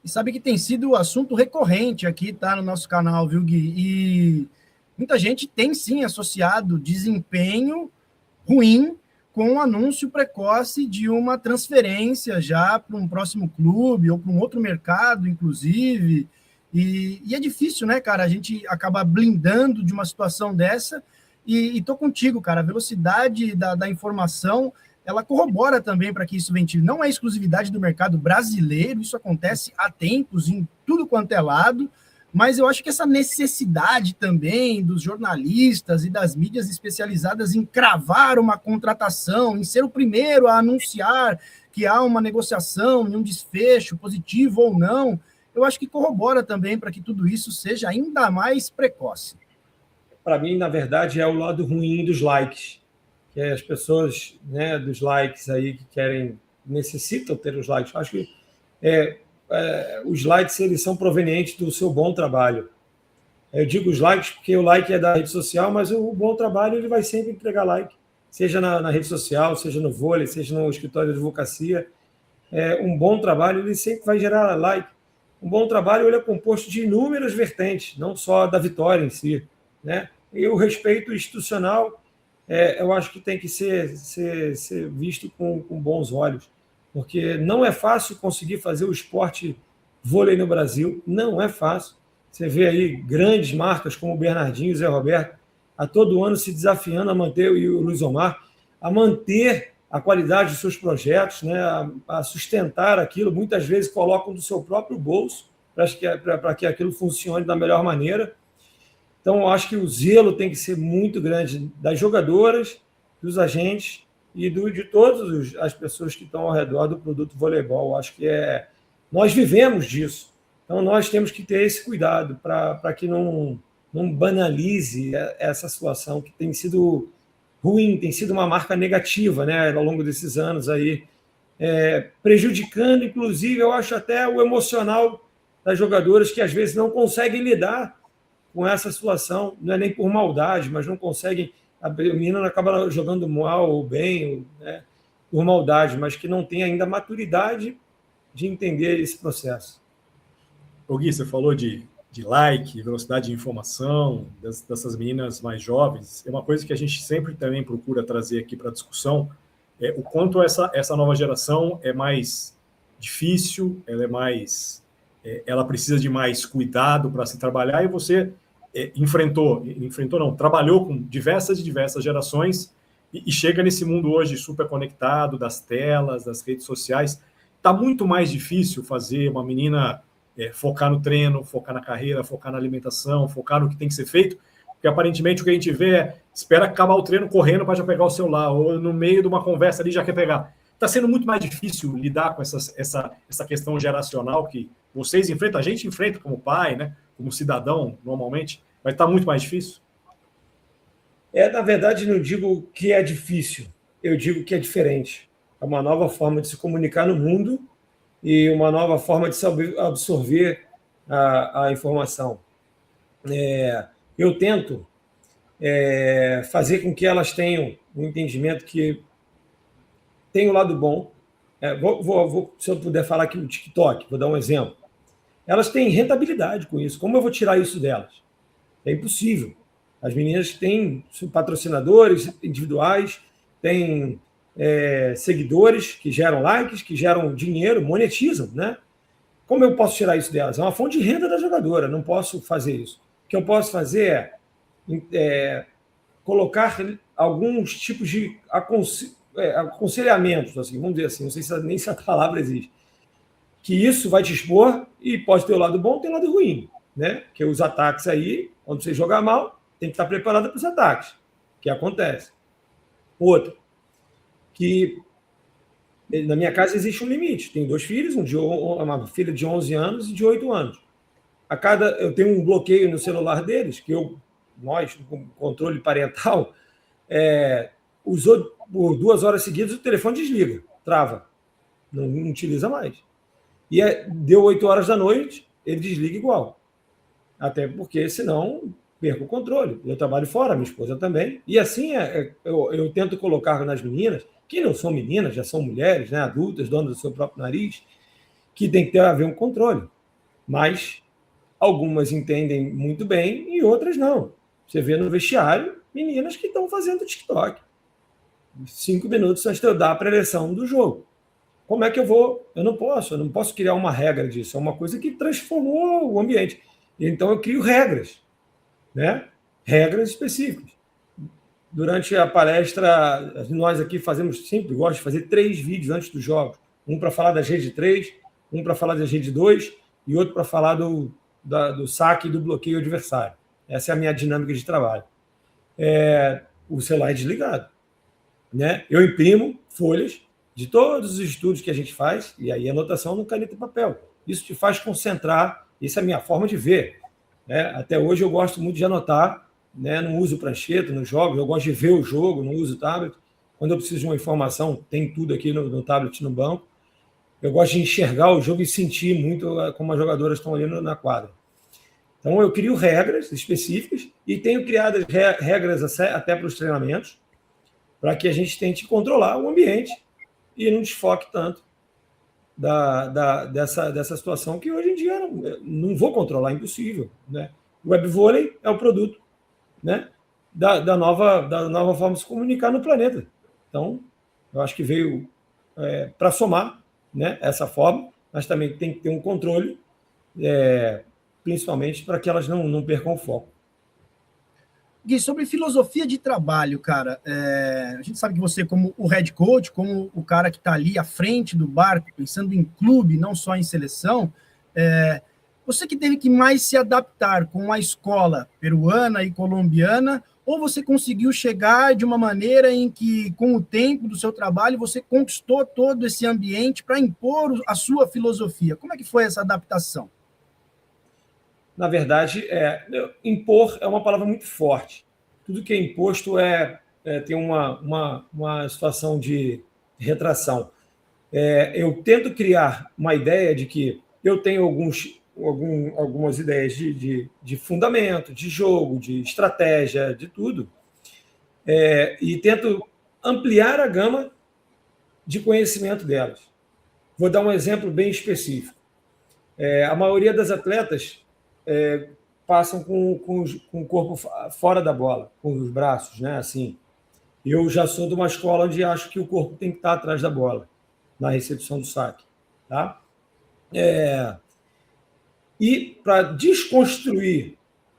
E sabe que tem sido assunto recorrente aqui, tá, no nosso canal, viu, Gui? E muita gente tem, sim, associado desempenho ruim com o anúncio precoce de uma transferência já para um próximo clube ou para um outro mercado, inclusive. E é difícil, né, cara? A gente acaba blindando de uma situação dessa. E tô contigo, cara. A velocidade da informação, ela corrobora também para que isso ventile. Não é exclusividade do mercado brasileiro, isso acontece há tempos em tudo quanto é lado, mas eu acho que essa necessidade também dos jornalistas e das mídias especializadas em cravar uma contratação, em ser o primeiro a anunciar que há uma negociação e um desfecho, positivo ou não, eu acho que corrobora também para que tudo isso seja ainda mais precoce. Para mim, na verdade, é o lado ruim dos likes, que é as pessoas, né, dos likes aí que necessitam ter os likes. Acho que os likes eles são provenientes do seu bom trabalho. Eu digo os likes porque o like é da rede social, mas o bom trabalho ele vai sempre entregar like, seja na rede social, seja no vôlei, seja no escritório de advocacia. Um bom trabalho ele sempre vai gerar like. Um bom trabalho ele é composto de inúmeras vertentes, não só da vitória em si, né? E o respeito institucional, eu acho que tem que ser visto com bons olhos, porque não é fácil conseguir fazer o esporte vôlei no Brasil, não é fácil. Você vê aí grandes marcas como o Bernardinho e o Zé Roberto, a todo ano se desafiando a manter, e o Luiz Omar, a manter a qualidade dos seus projetos, né, a sustentar aquilo, muitas vezes colocam do seu próprio bolso para que aquilo funcione da melhor maneira. Então, eu acho que o zelo tem que ser muito grande das jogadoras, dos agentes e de todas as pessoas que estão ao redor do produto voleibol. Eu acho que nós vivemos disso. Então, nós temos que ter esse cuidado para que não banalize essa situação que tem sido ruim, tem sido uma marca negativa, né, ao longo desses anos, aí, prejudicando, inclusive, eu acho até o emocional das jogadoras que às vezes não conseguem lidar com essa situação, não é nem por maldade, mas não conseguem, a menina acaba jogando mal ou bem, né, por maldade, mas que não tem ainda maturidade de entender esse processo. O Gui, você falou de like, velocidade de informação, dessas meninas mais jovens. É uma coisa que a gente sempre também procura trazer aqui para a discussão, o quanto essa nova geração é mais difícil, ela precisa de mais cuidado para se trabalhar, e você trabalhou com diversas gerações e chega nesse mundo hoje super conectado, das telas, das redes sociais. Está muito mais difícil fazer uma menina focar no treino, focar na carreira, focar na alimentação, focar no que tem que ser feito, porque aparentemente o que a gente vê espera acabar o treino correndo para já pegar o celular, ou no meio de uma conversa ali já quer pegar. Está sendo muito mais difícil lidar com essa questão geracional que vocês enfrentam, a gente enfrenta como pai, né, como cidadão, normalmente, mas está muito mais difícil? Na verdade, não digo que é difícil, eu digo que é diferente. É uma nova forma de se comunicar no mundo e uma nova forma de se absorver a informação. Eu tento fazer com que elas tenham um entendimento que tem o lado bom. Se eu puder falar aqui no TikTok, vou dar um exemplo. Elas têm rentabilidade com isso. Como eu vou tirar isso delas? É impossível. As meninas têm patrocinadores individuais, têm seguidores que geram likes, que geram dinheiro, monetizam, né? Como eu posso tirar isso delas? É uma fonte de renda da jogadora, não posso fazer isso. O que eu posso fazer é colocar alguns tipos de aconselhamentos, assim, vamos dizer assim, não sei nem se a palavra existe, que isso vai te expor e pode ter o lado bom, tem o lado ruim, né? Porque os ataques aí, quando você jogar mal, tem que estar preparado para os ataques, que acontece. Outro, que na minha casa existe um limite. Tenho 2 filhos, uma filha de 11 anos e de 8 anos. Eu tenho um bloqueio no celular deles, que nós, com controle parental, usou por 2 horas seguidas, o telefone desliga, trava, não utiliza mais. E deu 8 horas da noite, ele desliga igual. Até porque, senão, perco o controle. Eu trabalho fora, minha esposa também. E assim, eu tento colocar nas meninas, que não são meninas, já são mulheres, né, adultas, donas do seu próprio nariz, que tem que haver um controle. Mas algumas entendem muito bem e outras não. Você vê no vestiário meninas que estão fazendo TikTok. 5 minutos antes de eu dar a preleção do jogo. Como é que eu vou? Eu não posso criar uma regra disso. É uma coisa que transformou o ambiente. Então eu crio regras, né? Regras específicas. Durante a palestra, nós aqui gosto de fazer 3 vídeos antes dos jogos. Um para falar das redes 3, um para falar das redes 2 e outro para falar do saque e do bloqueio adversário. Essa é a minha dinâmica de trabalho. O celular é desligado, né? Eu imprimo folhas de todos os estudos que a gente faz, e aí anotação no caneta e papel. Isso te faz concentrar, isso é a minha forma de ver, né? Até hoje eu gosto muito de anotar, né? Não uso prancheta nos jogos, eu gosto de ver o jogo, não uso tablet. Quando eu preciso de uma informação, tem tudo aqui no tablet, no banco. Eu gosto de enxergar o jogo e sentir muito como as jogadoras estão ali na quadra. Então, eu crio regras específicas e tenho criado regras até para os treinamentos, para que a gente tente controlar o ambiente e não desfoque tanto dessa situação que hoje em dia não vou controlar, é impossível, né? O webvôlei é o produto, né, da nova forma de se comunicar no planeta. Então, eu acho que veio para somar, né, essa forma, mas também tem que ter um controle, principalmente para que elas não percam o foco. Gui, sobre filosofia de trabalho, cara, a gente sabe que você, como o head coach, como o cara que está ali à frente do barco, pensando em clube, não só em seleção, você que teve que mais se adaptar com a escola peruana e colombiana, ou você conseguiu chegar de uma maneira em que, com o tempo do seu trabalho, você conquistou todo esse ambiente para impor a sua filosofia? Como é que foi essa adaptação? Na verdade, impor é uma palavra muito forte. Tudo que é imposto tem uma situação de retração. Eu tento criar uma ideia de que eu tenho alguns algumas ideias de fundamento, de jogo, de estratégia, de tudo, e tento ampliar a gama de conhecimento delas. Vou dar um exemplo bem específico. A maioria das atletas passam com o corpo fora da bola, com os braços, né? Assim, eu já sou de uma escola onde acho que o corpo tem que estar atrás da bola, na recepção do saque. Tá? E para desconstruir,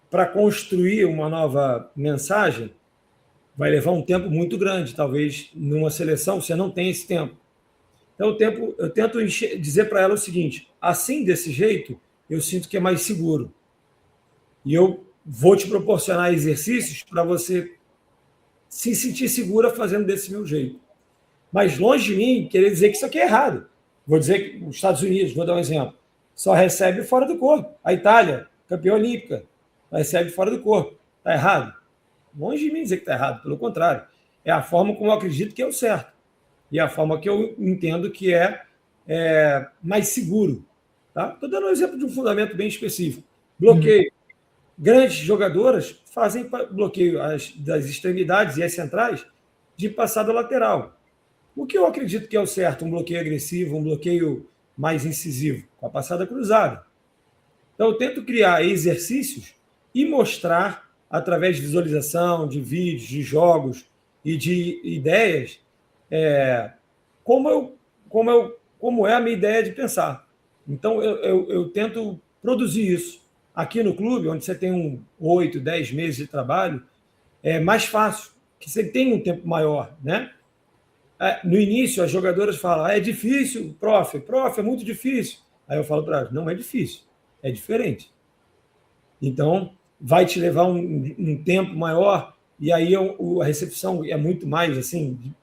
para construir uma nova mensagem, vai levar um tempo muito grande. Talvez numa seleção você não tenha esse tempo. Então eu tento dizer para ela o seguinte: assim, desse jeito, eu sinto que é mais seguro. E eu vou te proporcionar exercícios para você se sentir segura fazendo desse meu jeito. Mas longe de mim querer dizer que isso aqui é errado. Vou dizer que os Estados Unidos, vou dar um exemplo, só recebe fora do corpo. A Itália, campeã olímpica, recebe fora do corpo. Está errado? Longe de mim dizer que está errado, pelo contrário. É a forma como eu acredito que é o certo. E a forma que eu entendo que é mais seguro. Tá? Estou dando um exemplo de um fundamento bem específico. Bloqueio. Grandes jogadoras fazem bloqueio das extremidades e as centrais de passada lateral. O que eu acredito que é o certo? Um bloqueio agressivo, um bloqueio mais incisivo, com a passada cruzada. Então, eu tento criar exercícios e mostrar, através de visualização, de vídeos, de jogos e de ideias, como é a minha ideia de pensar. Então, eu tento produzir isso. Aqui no clube, onde você tem 8, 10 meses de trabalho, é mais fácil, que você tem um tempo maior, né? No início, as jogadoras falam, é difícil, prof, é muito difícil. Aí eu falo para elas, não é difícil, é diferente. Então, vai te levar um tempo maior, e aí a recepção é muito mais, assim,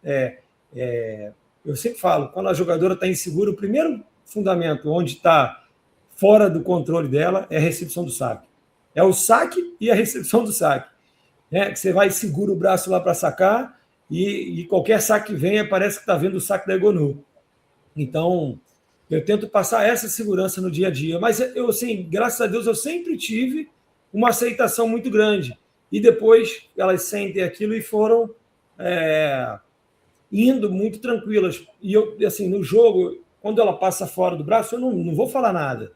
eu sempre falo, quando a jogadora está insegura, o primeiro fundamento onde está fora do controle dela é a recepção do saque. É o saque e a recepção do saque. Que você vai e segura o braço lá para sacar, e qualquer saque que venha, parece que está vendo o saque da Egonu. Então, eu tento passar essa segurança no dia a dia. Mas, eu, assim, graças a Deus, eu sempre tive uma aceitação muito grande. E depois elas sentem aquilo e foram indo muito tranquilas. E eu, assim, no jogo, quando ela passa fora do braço, eu não vou falar nada.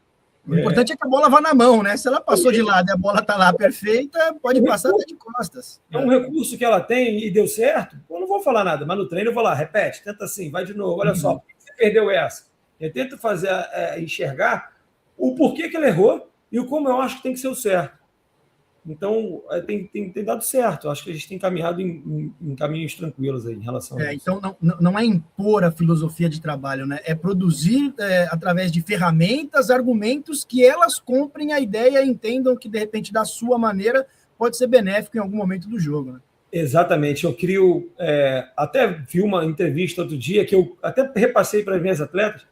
O importante é que a bola vá na mão, né? Se ela passou de lado e a bola está lá perfeita, pode passar até de costas. É um recurso que ela tem e deu certo, eu não vou falar nada, mas no treino eu vou lá, repete, tenta assim, vai de novo, olha só, por que você perdeu essa? Eu tento fazer enxergar o porquê que ela errou e o como eu acho que tem que ser o certo. Então, tem dado certo. Acho que a gente tem caminhado em caminhos tranquilos aí em relação a isso. Então, não é impor a filosofia de trabalho, né? É produzir, através de ferramentas, argumentos que elas comprem a ideia e entendam que, de repente, da sua maneira, pode ser benéfico em algum momento do jogo, né? Exatamente. Eu crio... até vi uma entrevista outro dia que eu até repassei para as minhas atletas,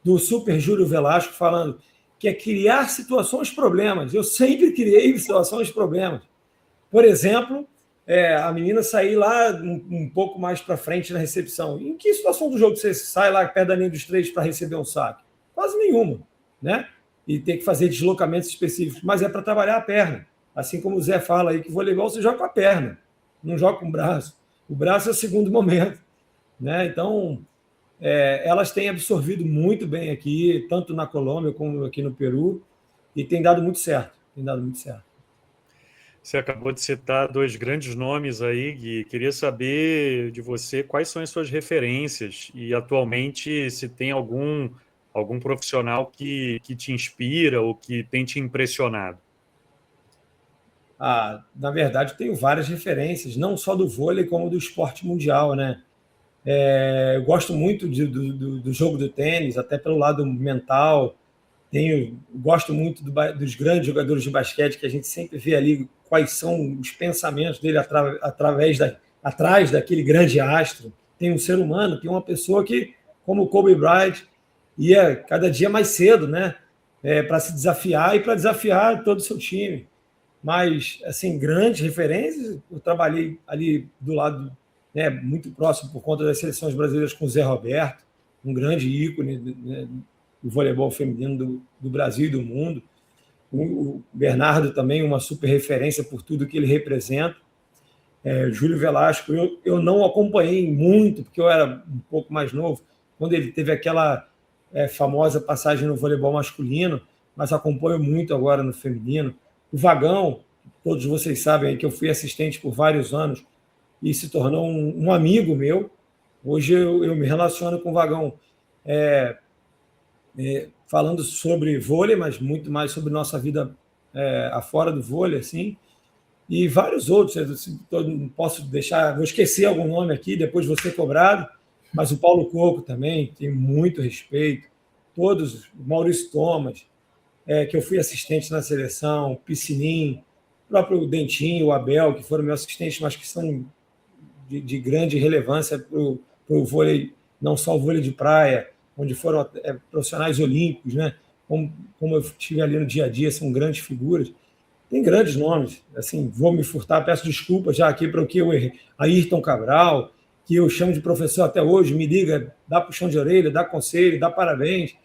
do Super Júlio Velasco, falando que é criar situações-problemas. Eu sempre criei situações-problemas. Por exemplo, a menina sair lá um pouco mais para frente na recepção. Em que situação do jogo você sai lá perto da linha dos 3 para receber um saque? Quase nenhuma, né? E tem que fazer deslocamentos específicos. Mas é para trabalhar a perna. Assim como o Zé fala aí que voleibol você joga com a perna, não joga com o braço. O braço é o segundo momento, né? Então... elas têm absorvido muito bem aqui, tanto na Colômbia como aqui no Peru, e tem dado muito certo. Você acabou de citar 2 grandes nomes aí, Gui. Queria saber de você quais são as suas referências e, atualmente, se tem algum profissional que te inspira ou que tem te impressionado. Na verdade, tenho várias referências, não só do vôlei, como do esporte mundial, né? Eu gosto muito do jogo do tênis, até pelo lado mental. Gosto muito dos grandes jogadores de basquete, que a gente sempre vê ali quais são os pensamentos dele atrás daquele grande astro. Tem um ser humano, tem uma pessoa que, como o Kobe Bryant, ia cada dia mais cedo, né? Para se desafiar e para desafiar todo o seu time. Mas, assim, grandes referências, eu trabalhei ali do lado... muito próximo por conta das seleções brasileiras com o Zé Roberto, um grande ícone, né, do voleibol feminino do Brasil e do mundo. o Bernardo também, uma super referência por tudo que ele representa. Júlio Velasco, eu não acompanhei muito, porque eu era um pouco mais novo, quando ele teve aquela famosa passagem no voleibol masculino, mas acompanho muito agora no feminino. O Vagão, todos vocês sabem aí que eu fui assistente por vários anos e se tornou um amigo meu. Hoje eu me relaciono com o Vagão falando sobre vôlei, mas muito mais sobre nossa vida afora do vôlei, assim. E vários outros, não posso deixar, vou esquecer algum nome aqui, depois vou ser cobrado, mas o Paulo Coco também, tenho muito respeito, todos, o Maurício Thomas, que eu fui assistente na seleção, o Piscinim, o próprio Dentinho, o Abel, que foram meus assistentes, mas que são de grande relevância para o vôlei, não só o vôlei de praia, onde foram profissionais olímpicos, né? Como eu estive ali no dia a dia, são grandes figuras. Tem grandes nomes, assim, vou me furtar, peço desculpas já aqui para o que eu errei. Ayrton Cabral, que eu chamo de professor até hoje, me liga, dá puxão de orelha, dá conselho, dá parabéns.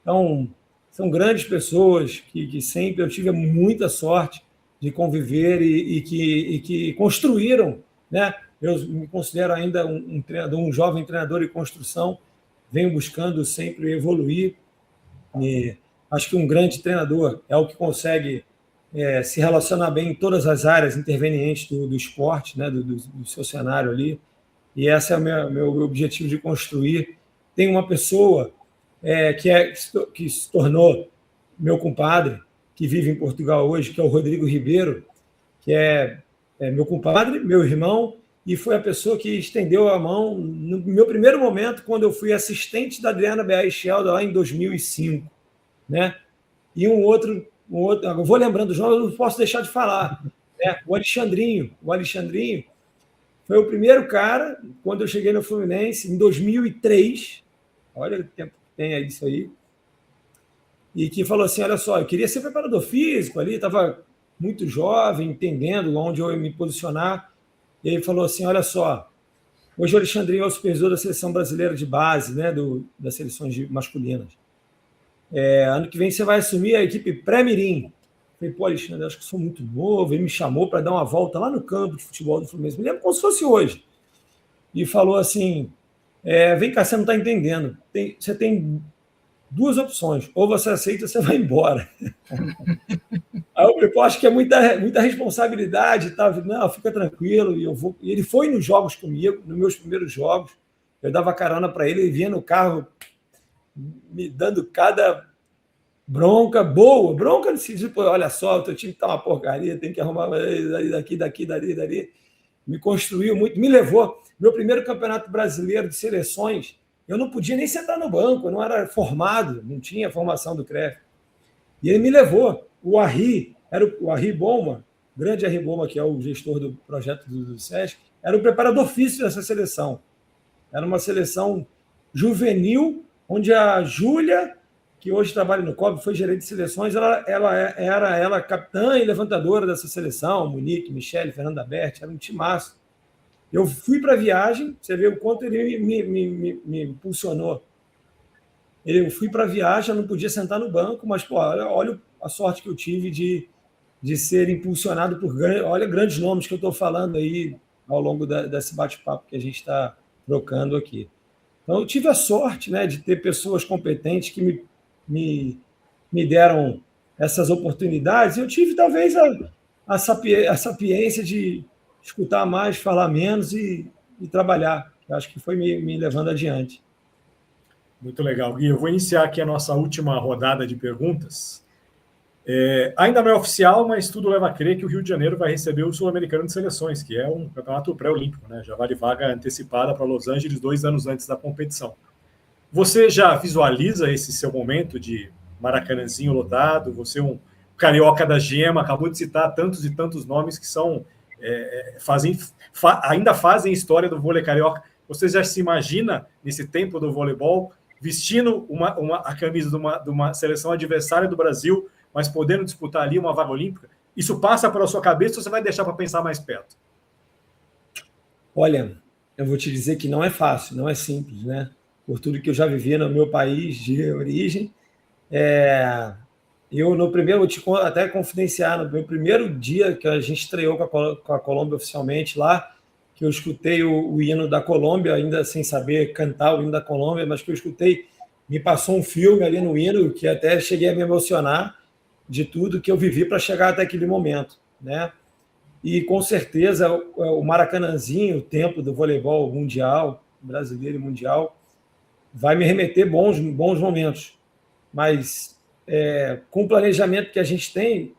Então, são grandes pessoas que sempre eu tive muita sorte de conviver e que construíram, né? Eu me considero ainda um treinador, um jovem treinador em construção, venho buscando sempre evoluir. E acho que um grande treinador é o que consegue se relacionar bem em todas as áreas intervenientes do esporte, né, do seu cenário ali. E esse é o meu objetivo de construir. Tem uma pessoa que se tornou meu compadre, que vive em Portugal hoje, que é o Rodrigo Ribeiro, que é meu compadre, meu irmão, e foi a pessoa que estendeu a mão no meu primeiro momento, quando eu fui assistente da Adriana Schelder lá em 2005. Né? E um outro, eu vou lembrando os nomes, eu não posso deixar de falar. Né? O Alexandrinho foi o primeiro cara, quando eu cheguei no Fluminense, em 2003, olha o tempo que tem aí isso aí, e que falou assim, olha só, eu queria ser preparador físico ali, estava muito jovem, entendendo onde eu ia me posicionar, e ele falou assim, olha só, hoje o Alexandrinho é o supervisor da seleção brasileira de base, né, das seleções masculinas. Ano que vem você vai assumir a equipe pré-mirim. Falei, pô, Alexandre, acho que sou muito novo. Ele me chamou para dar uma volta lá no campo de futebol do Fluminense. Me lembro como se fosse hoje. E falou assim, vem cá, você não está entendendo. Você tem duas opções. Ou você aceita ou você vai embora. Aí eu falei, pô, acho que é muita responsabilidade. Tá? Não, fica tranquilo. E eu vou. E ele foi nos jogos comigo, nos meus primeiros jogos. Eu dava carona para ele, ele vinha no carro me dando cada bronca boa, bronca nesse tipo, olha só, o teu time está uma porcaria, tem que arrumar dali. Me construiu muito, me levou. Meu primeiro campeonato brasileiro de seleções, eu não podia nem sentar no banco, eu não era formado, não tinha formação do CREF. E ele me levou. O Arri, era o Arri Boma, grande Arri Boma, que é o gestor do projeto do SESC, era o preparador físico dessa seleção. Era uma seleção juvenil, onde a Júlia, que hoje trabalha no COB, foi gerente de seleções, ela era capitã e levantadora dessa seleção, Monique, Michele, Fernanda Berti, era um timaço. Eu fui para a viagem, você vê o quanto ele me impulsionou. Eu fui para a viagem, eu não podia sentar no banco, mas pô, olha a sorte que eu tive de ser impulsionado por grandes nomes que eu estou falando aí ao longo desse bate-papo que a gente está trocando aqui. Então, eu tive a sorte, né, de ter pessoas competentes que me deram essas oportunidades. Eu tive, talvez, a sapiência de escutar mais, falar menos e trabalhar. Eu acho que foi me levando adiante. Muito legal, Gui. Eu vou iniciar aqui a nossa última rodada de perguntas. Ainda não é oficial, mas tudo leva a crer que o Rio de Janeiro vai receber o Sul-Americano de Seleções, que é um campeonato pré-olímpico, né? Já vale vaga antecipada para Los Angeles 2 anos antes da competição. Você já visualiza esse seu momento de Maracanãzinho lotado? Você um carioca da gema, acabou de citar tantos e tantos nomes que são ainda fazem história do vôlei carioca. Você já se imagina, nesse tempo do voleibol, vestindo a camisa de uma seleção adversária do Brasil, mas podendo disputar ali uma vaga olímpica? Isso passa pela sua cabeça ou você vai deixar para pensar mais perto? Olha, eu vou te dizer que não é fácil, não é simples, né? Por tudo que eu já vivi no meu país de origem. no primeiro, vou te até confidenciar, no meu primeiro dia que a gente estreou com a Colômbia oficialmente lá, que eu escutei o hino da Colômbia, ainda sem saber cantar o hino da Colômbia, mas que eu escutei, me passou um filme ali no hino, que até cheguei a me emocionar de tudo que eu vivi para chegar até aquele momento, né? E com certeza o Maracanãzinho, o templo do voleibol mundial, brasileiro e mundial, vai me remeter bons momentos. Mas com o planejamento que a gente tem,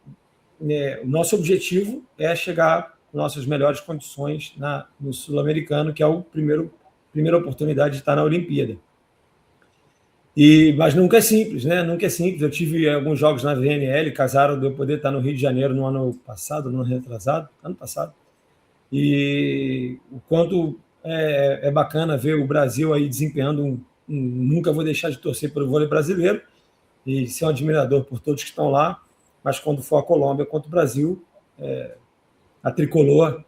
o nosso objetivo é chegar com nossas melhores condições no Sul-Americano, que é a primeira oportunidade de estar na Olimpíada. Mas nunca é simples, né? Nunca é simples. Eu tive alguns jogos na VNL, casaram de eu poder estar no Rio de Janeiro no ano passado, no ano retrasado, ano passado. E o quanto é bacana ver o Brasil aí desempenhando nunca vou deixar de torcer pelo vôlei brasileiro e ser um admirador por todos que estão lá, mas quando for a Colômbia contra o Brasil, a tricolor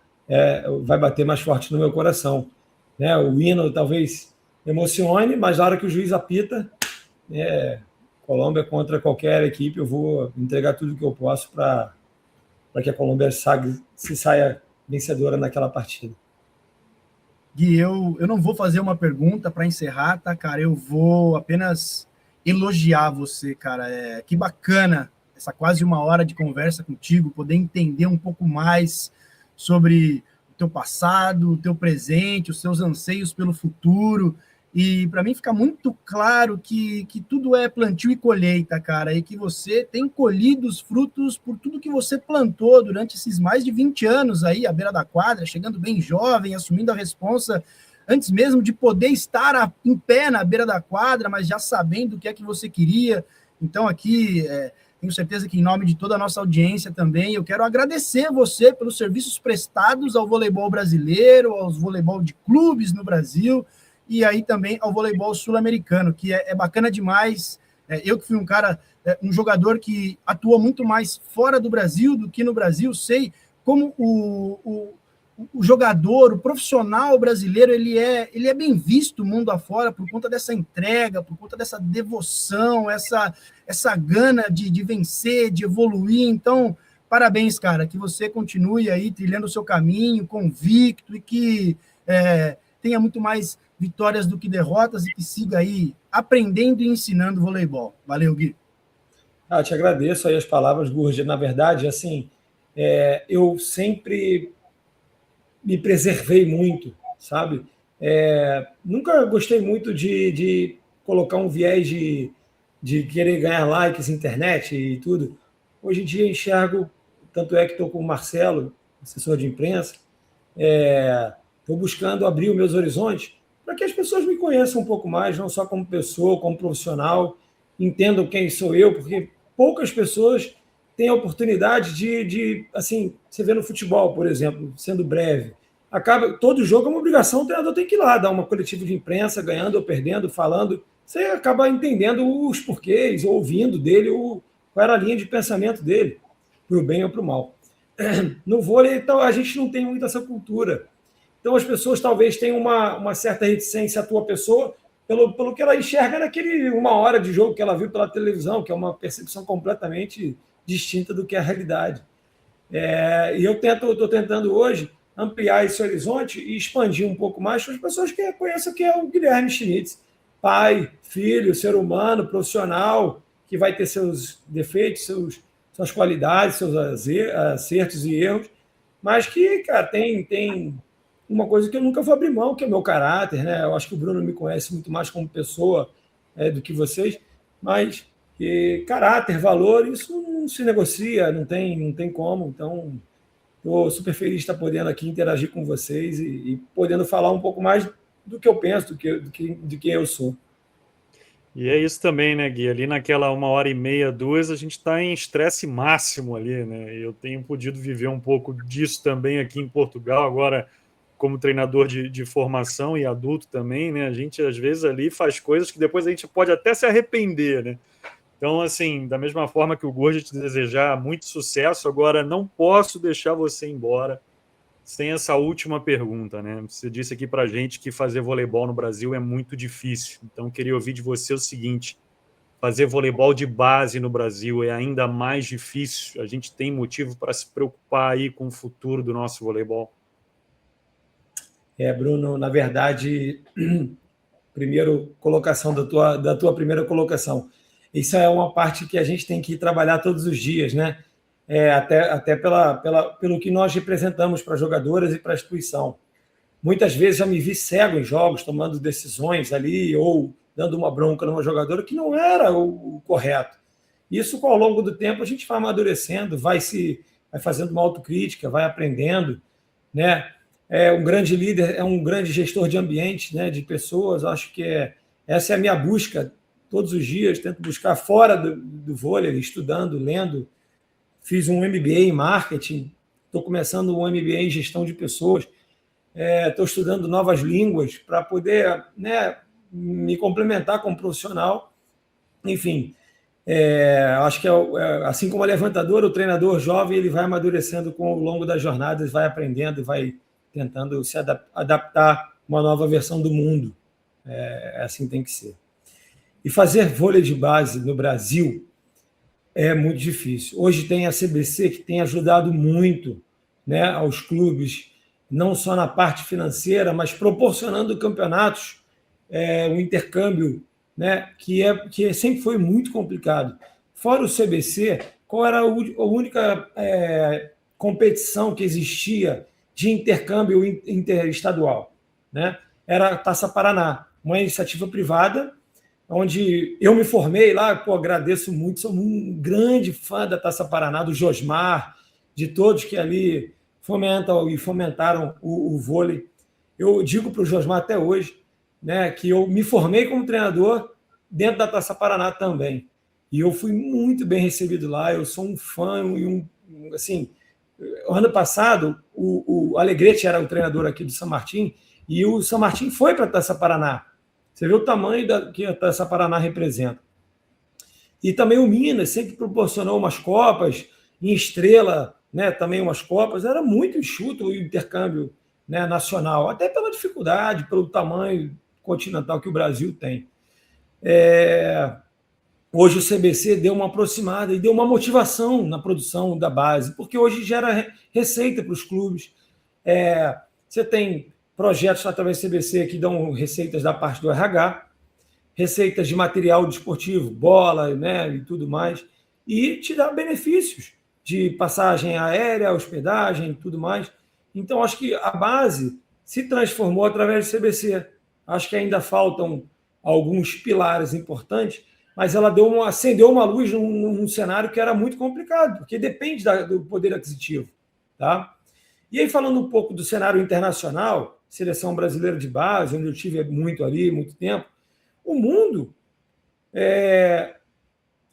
vai bater mais forte no meu coração. Né? O hino talvez emocione, mas na hora que o juiz apita, Colômbia contra qualquer equipe, eu vou entregar tudo que eu posso para que a Colômbia se saia vencedora naquela partida. Gui, eu não vou fazer uma pergunta para encerrar, tá, cara? Eu vou apenas elogiar você, cara. Que bacana essa quase uma hora de conversa contigo, poder entender um pouco mais sobre o teu passado, o teu presente, os seus anseios pelo futuro. E para mim fica muito claro que tudo é plantio e colheita, cara, e que você tem colhido os frutos por tudo que você plantou durante esses mais de 20 anos aí, à beira da quadra, chegando bem jovem, assumindo a responsa antes mesmo de poder estar em pé na beira da quadra, mas já sabendo o que é que você queria. Então aqui, tenho certeza que em nome de toda a nossa audiência também, eu quero agradecer você pelos serviços prestados ao voleibol brasileiro, aos voleibol de clubes no Brasil, e aí também ao voleibol sul-americano, que é bacana demais. Eu que fui um jogador que atuou muito mais fora do Brasil do que no Brasil, sei como o jogador, o profissional brasileiro, ele é bem visto mundo afora por conta dessa entrega, por conta dessa devoção, essa gana de vencer, de evoluir. Então, parabéns, cara, que você continue aí trilhando o seu caminho, convicto, e que tenha muito mais vitórias do que derrotas, e que siga aí aprendendo e ensinando voleibol. Valeu, Gui. Eu te agradeço aí as palavras, Gurja. Na verdade, assim, eu sempre me preservei muito, sabe? Nunca gostei muito de colocar um viés de querer ganhar likes na internet e tudo. Hoje em dia enxergo, tanto é que estou com o Marcelo, assessor de imprensa, estou buscando abrir os meus horizontes para que as pessoas me conheçam um pouco mais, não só como pessoa, como profissional, entendam quem sou eu, porque poucas pessoas têm a oportunidade de assim, você vê no futebol, por exemplo, sendo breve, todo jogo é uma obrigação, o treinador tem que ir lá, dar uma coletiva de imprensa, ganhando ou perdendo, falando, você acaba entendendo os porquês, ouvindo dele qual era a linha de pensamento dele, para o bem ou para o mal. No vôlei, então, a gente não tem muito essa cultura. Então, as pessoas talvez tenham uma certa reticência à tua pessoa pelo que ela enxerga naquele 1 hora de jogo que ela viu pela televisão, que é uma percepção completamente distinta do que é a realidade. E eu estou tentando hoje ampliar esse horizonte e expandir um pouco mais para as pessoas que conheçam que é o Guilherme Schmitz, pai, filho, ser humano, profissional, que vai ter seus defeitos, suas qualidades, seus acertos e erros, mas que, cara, tem uma coisa que eu nunca vou abrir mão, que é o meu caráter, né? Eu acho que o Bruno me conhece muito mais como pessoa do que vocês, mas caráter, valor, isso não se negocia, não tem como. Então, estou super feliz de estar podendo aqui interagir com vocês e podendo falar um pouco mais do que eu penso, de quem eu sou. E é isso também, né, Gui? Ali naquela 1h30, 2, a gente está em estresse máximo ali, né? Eu tenho podido viver um pouco disso também aqui em Portugal, agora como treinador de formação e adulto também, né? A gente, às vezes, ali faz coisas que depois a gente pode até se arrepender, né? Então, assim, da mesma forma que o Gurja te desejar muito sucesso, agora não posso deixar você embora sem essa última pergunta, né? Você disse aqui pra gente que fazer voleibol no Brasil é muito difícil. Então, queria ouvir de você o seguinte: fazer voleibol de base no Brasil é ainda mais difícil? A gente tem motivo para se preocupar aí com o futuro do nosso voleibol? Bruno, na verdade, primeiro colocação da tua primeira colocação. Isso é uma parte que a gente tem que trabalhar todos os dias, né? Até pelo que nós representamos para as jogadoras e para a instituição. Muitas vezes já me vi cego em jogos, tomando decisões ali, ou dando uma bronca numa jogadora que não era o correto. Isso, ao longo do tempo, a gente vai amadurecendo, vai fazendo uma autocrítica, vai aprendendo, né? Um grande líder é um grande gestor de ambiente, né, de pessoas. Acho que essa é a minha busca todos os dias. Tento buscar fora do vôlei, estudando, lendo. Fiz um MBA em marketing, estou começando um MBA em gestão de pessoas. Estou estudando novas línguas para poder, né, me complementar como profissional. Enfim, acho que assim como a levantadora, o treinador jovem ele vai amadurecendo ao longo das jornadas, vai aprendendo, vai tentando se adaptar a uma nova versão do mundo. Assim tem que ser. E fazer vôlei de base no Brasil é muito difícil. Hoje tem a CBC que tem ajudado muito, né, aos clubes, não só na parte financeira, mas proporcionando campeonatos, um intercâmbio, né, que sempre foi muito complicado. Fora o CBC, qual era a única competição que existia de intercâmbio interestadual, né? Era a Taça Paraná, uma iniciativa privada, onde eu me formei lá, agradeço muito, sou um grande fã da Taça Paraná, do Josmar, de todos que ali fomentam e fomentaram o vôlei. Eu digo para o Josmar até hoje, né, que eu me formei como treinador dentro da Taça Paraná também. E eu fui muito bem recebido lá, eu sou um fã e assim, ano passado, o Alegrete era o treinador aqui do São Martin, e o São Martin foi para a Taça Paraná. Você vê o tamanho que a Taça Paraná representa. E também o Minas sempre proporcionou umas copas, em Estrela, né, também umas copas. Era muito enxuto o intercâmbio, né, nacional, até pela dificuldade, pelo tamanho continental que o Brasil tem. Hoje o CBC deu uma aproximada e deu uma motivação na produção da base, porque hoje gera receita para os clubes. Você tem projetos através do CBC que dão receitas da parte do RH, receitas de material desportivo, bola, né, e tudo mais, e te dá benefícios de passagem aérea, hospedagem e tudo mais. Então, acho que a base se transformou através do CBC. Acho que ainda faltam alguns pilares importantes, mas ela acendeu uma luz num cenário que era muito complicado, porque depende do poder aquisitivo. Tá? E aí, falando um pouco do cenário internacional, seleção brasileira de base, onde eu tive muito ali, muito tempo, o mundo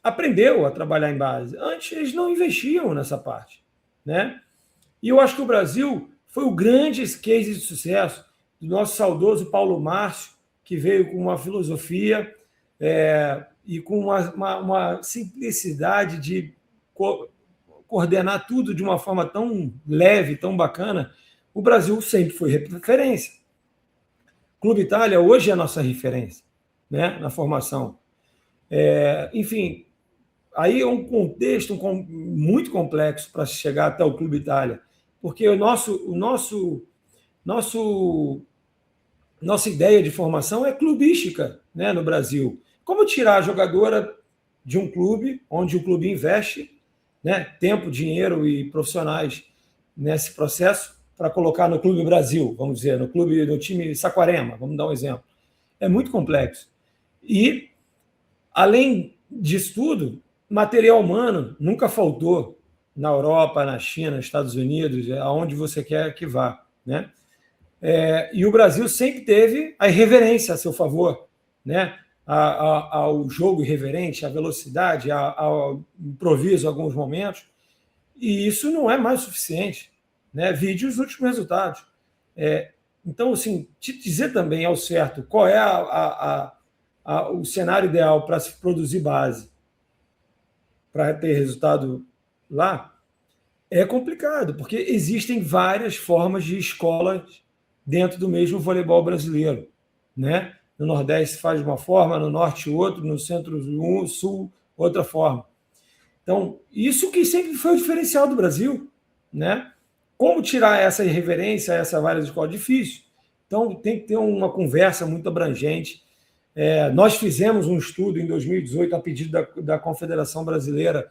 aprendeu a trabalhar em base. Antes, eles não investiam nessa parte. Né? E eu acho que o Brasil foi o grande case de sucesso do nosso saudoso Paulo Márcio, que veio com uma filosofia e com uma simplicidade de coordenar tudo de uma forma tão leve, tão bacana. O Brasil sempre foi referência. Clube Itália hoje é a nossa referência, né, na formação. Enfim, aí é um contexto muito complexo para chegar até o Clube Itália, porque nossa ideia de formação é clubística, né, no Brasil. Como tirar a jogadora de um clube onde o clube investe, né, tempo, dinheiro e profissionais nesse processo para colocar no Clube Brasil, vamos dizer, no time Saquarema, vamos dar um exemplo. É muito complexo. E, além disso tudo, material humano nunca faltou na Europa, na China, nos Estados Unidos, aonde você quer que vá, né? E o Brasil sempre teve a irreverência a seu favor, né? Ao jogo irreverente, à velocidade, ao improviso em alguns momentos, e isso não é mais suficiente, né? Vide os últimos resultados. Então, assim, te dizer também ao certo qual é o cenário ideal para se produzir base, para ter resultado lá, é complicado, porque existem várias formas de escolas dentro do mesmo voleibol brasileiro, né? no Nordeste se faz de uma forma, no Norte outra, no Centro-Sul outra forma. Então, isso que sempre foi o diferencial do Brasil, né? Como tirar essa irreverência, essa várias escolas? Difícil. Então, tem que ter uma conversa muito abrangente. Nós fizemos um estudo em 2018, a pedido da Confederação Brasileira,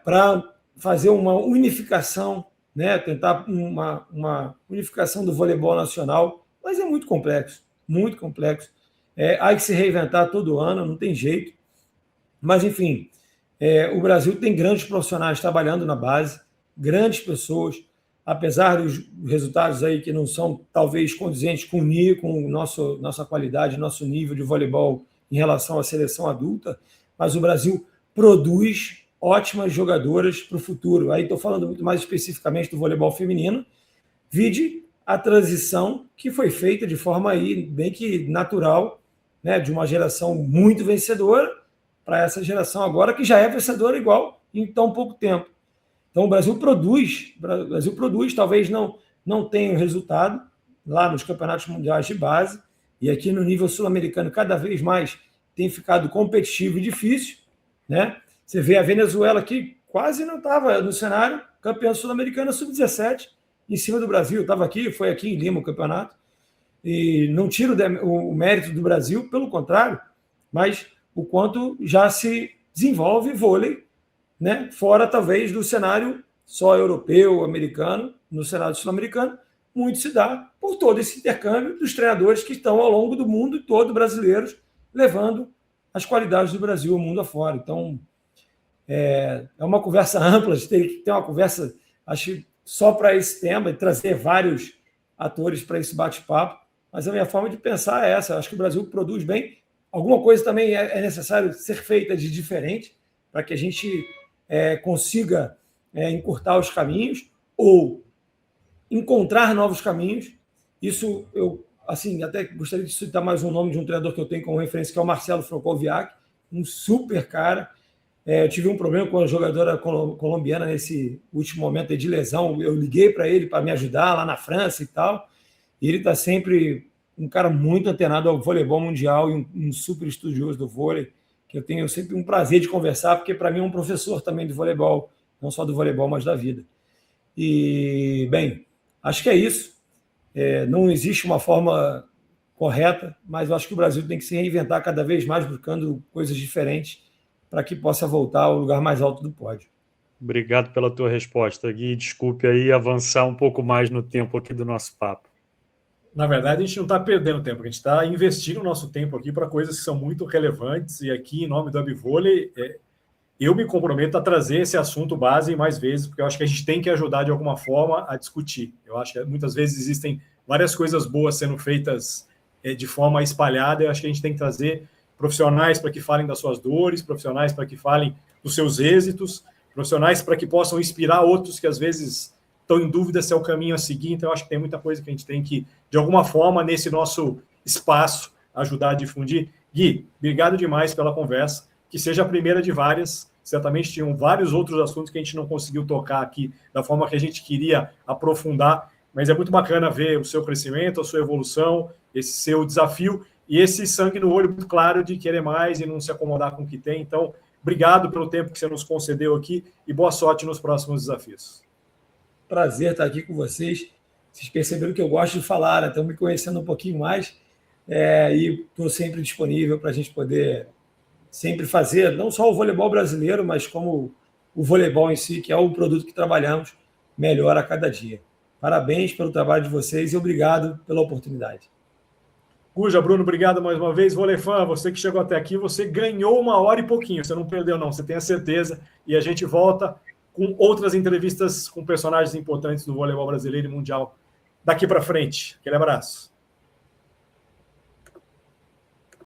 para fazer uma unificação, né? Tentar uma unificação do voleibol nacional, mas é muito complexo, muito complexo. Há que se reinventar todo ano, não tem jeito. Mas, enfim, o Brasil tem grandes profissionais trabalhando na base, grandes pessoas, apesar dos resultados aí que não são talvez condizentes com nossa qualidade, nosso nível de voleibol em relação à seleção adulta, mas o Brasil produz ótimas jogadoras para o futuro. Aí estou falando muito mais especificamente do voleibol feminino, vide a transição que foi feita de forma aí bem que natural, né, de uma geração muito vencedora para essa geração agora que já é vencedora igual em tão pouco tempo. Então, o Brasil produz, talvez não tenha o resultado lá nos campeonatos mundiais de base, e aqui no nível sul-americano cada vez mais tem ficado competitivo e difícil, né? Você vê a Venezuela que quase não estava no cenário, campeã sul-americana sub-17, em cima do Brasil. Foi aqui em Lima o campeonato, e não tiro o mérito do Brasil, pelo contrário, mas o quanto já se desenvolve vôlei, né? Fora, talvez, do cenário só europeu, americano, no cenário sul-americano, muito se dá por todo esse intercâmbio dos treinadores que estão ao longo do mundo todo, brasileiros, levando as qualidades do Brasil ao mundo afora. Então, é uma conversa ampla, a gente tem que ter uma conversa, acho, só para esse tema, e trazer vários atores para esse bate-papo, mas a minha forma de pensar é essa. Acho que o Brasil produz bem. Alguma coisa também é necessário ser feita de diferente para que a gente consiga encurtar os caminhos ou encontrar novos caminhos. Isso eu até gostaria de citar mais um nome de um treinador que eu tenho como referência, que é o Marcelo Francoviac, um super cara. Eu tive um problema com a jogadora colombiana nesse último momento de lesão. Eu liguei para ele para me ajudar lá na França e tal. E ele está sempre um cara muito antenado ao voleibol mundial e um super estudioso do vôlei, que eu tenho sempre um prazer de conversar, porque para mim é um professor também de voleibol, não só do voleibol, mas da vida. E, bem, acho que é isso. Não existe uma forma correta, mas eu acho que o Brasil tem que se reinventar cada vez mais, buscando coisas diferentes, para que possa voltar ao lugar mais alto do pódio. Obrigado pela tua resposta, Gui. Desculpe aí avançar um pouco mais no tempo aqui do nosso papo. Na verdade, a gente não está perdendo tempo, a gente está investindo o nosso tempo aqui para coisas que são muito relevantes, e aqui, em nome do Abvôlei, eu me comprometo a trazer esse assunto base mais vezes, porque eu acho que a gente tem que ajudar de alguma forma a discutir. Eu acho que muitas vezes existem várias coisas boas sendo feitas de forma espalhada, eu acho que a gente tem que trazer profissionais para que falem das suas dores, profissionais para que falem dos seus êxitos, profissionais para que possam inspirar outros que às vezes estão em dúvida se é o caminho a seguir. Então, eu acho que tem muita coisa que a gente tem que, de alguma forma, nesse nosso espaço, ajudar a difundir. Gui, obrigado demais pela conversa, que seja a primeira de várias. Certamente tinham vários outros assuntos que a gente não conseguiu tocar aqui da forma que a gente queria aprofundar, mas é muito bacana ver o seu crescimento, a sua evolução, esse seu desafio e esse sangue no olho muito claro de querer mais e não se acomodar com o que tem. Então, obrigado pelo tempo que você nos concedeu aqui e boa sorte nos próximos desafios. Prazer estar aqui com vocês. Vocês perceberam que eu gosto de falar, né? Estão me conhecendo um pouquinho mais, e estou sempre disponível para a gente poder sempre fazer, não só o voleibol brasileiro, mas como o voleibol em si, que é o produto que trabalhamos, melhor a cada dia. Parabéns pelo trabalho de vocês e obrigado pela oportunidade. Guja, Bruno, obrigado mais uma vez. Voleifã, você que chegou até aqui, você ganhou 1h e pouquinho, você não perdeu não, você tem a certeza, e a gente volta com outras entrevistas com personagens importantes do voleibol brasileiro e mundial daqui para frente. Aquele abraço.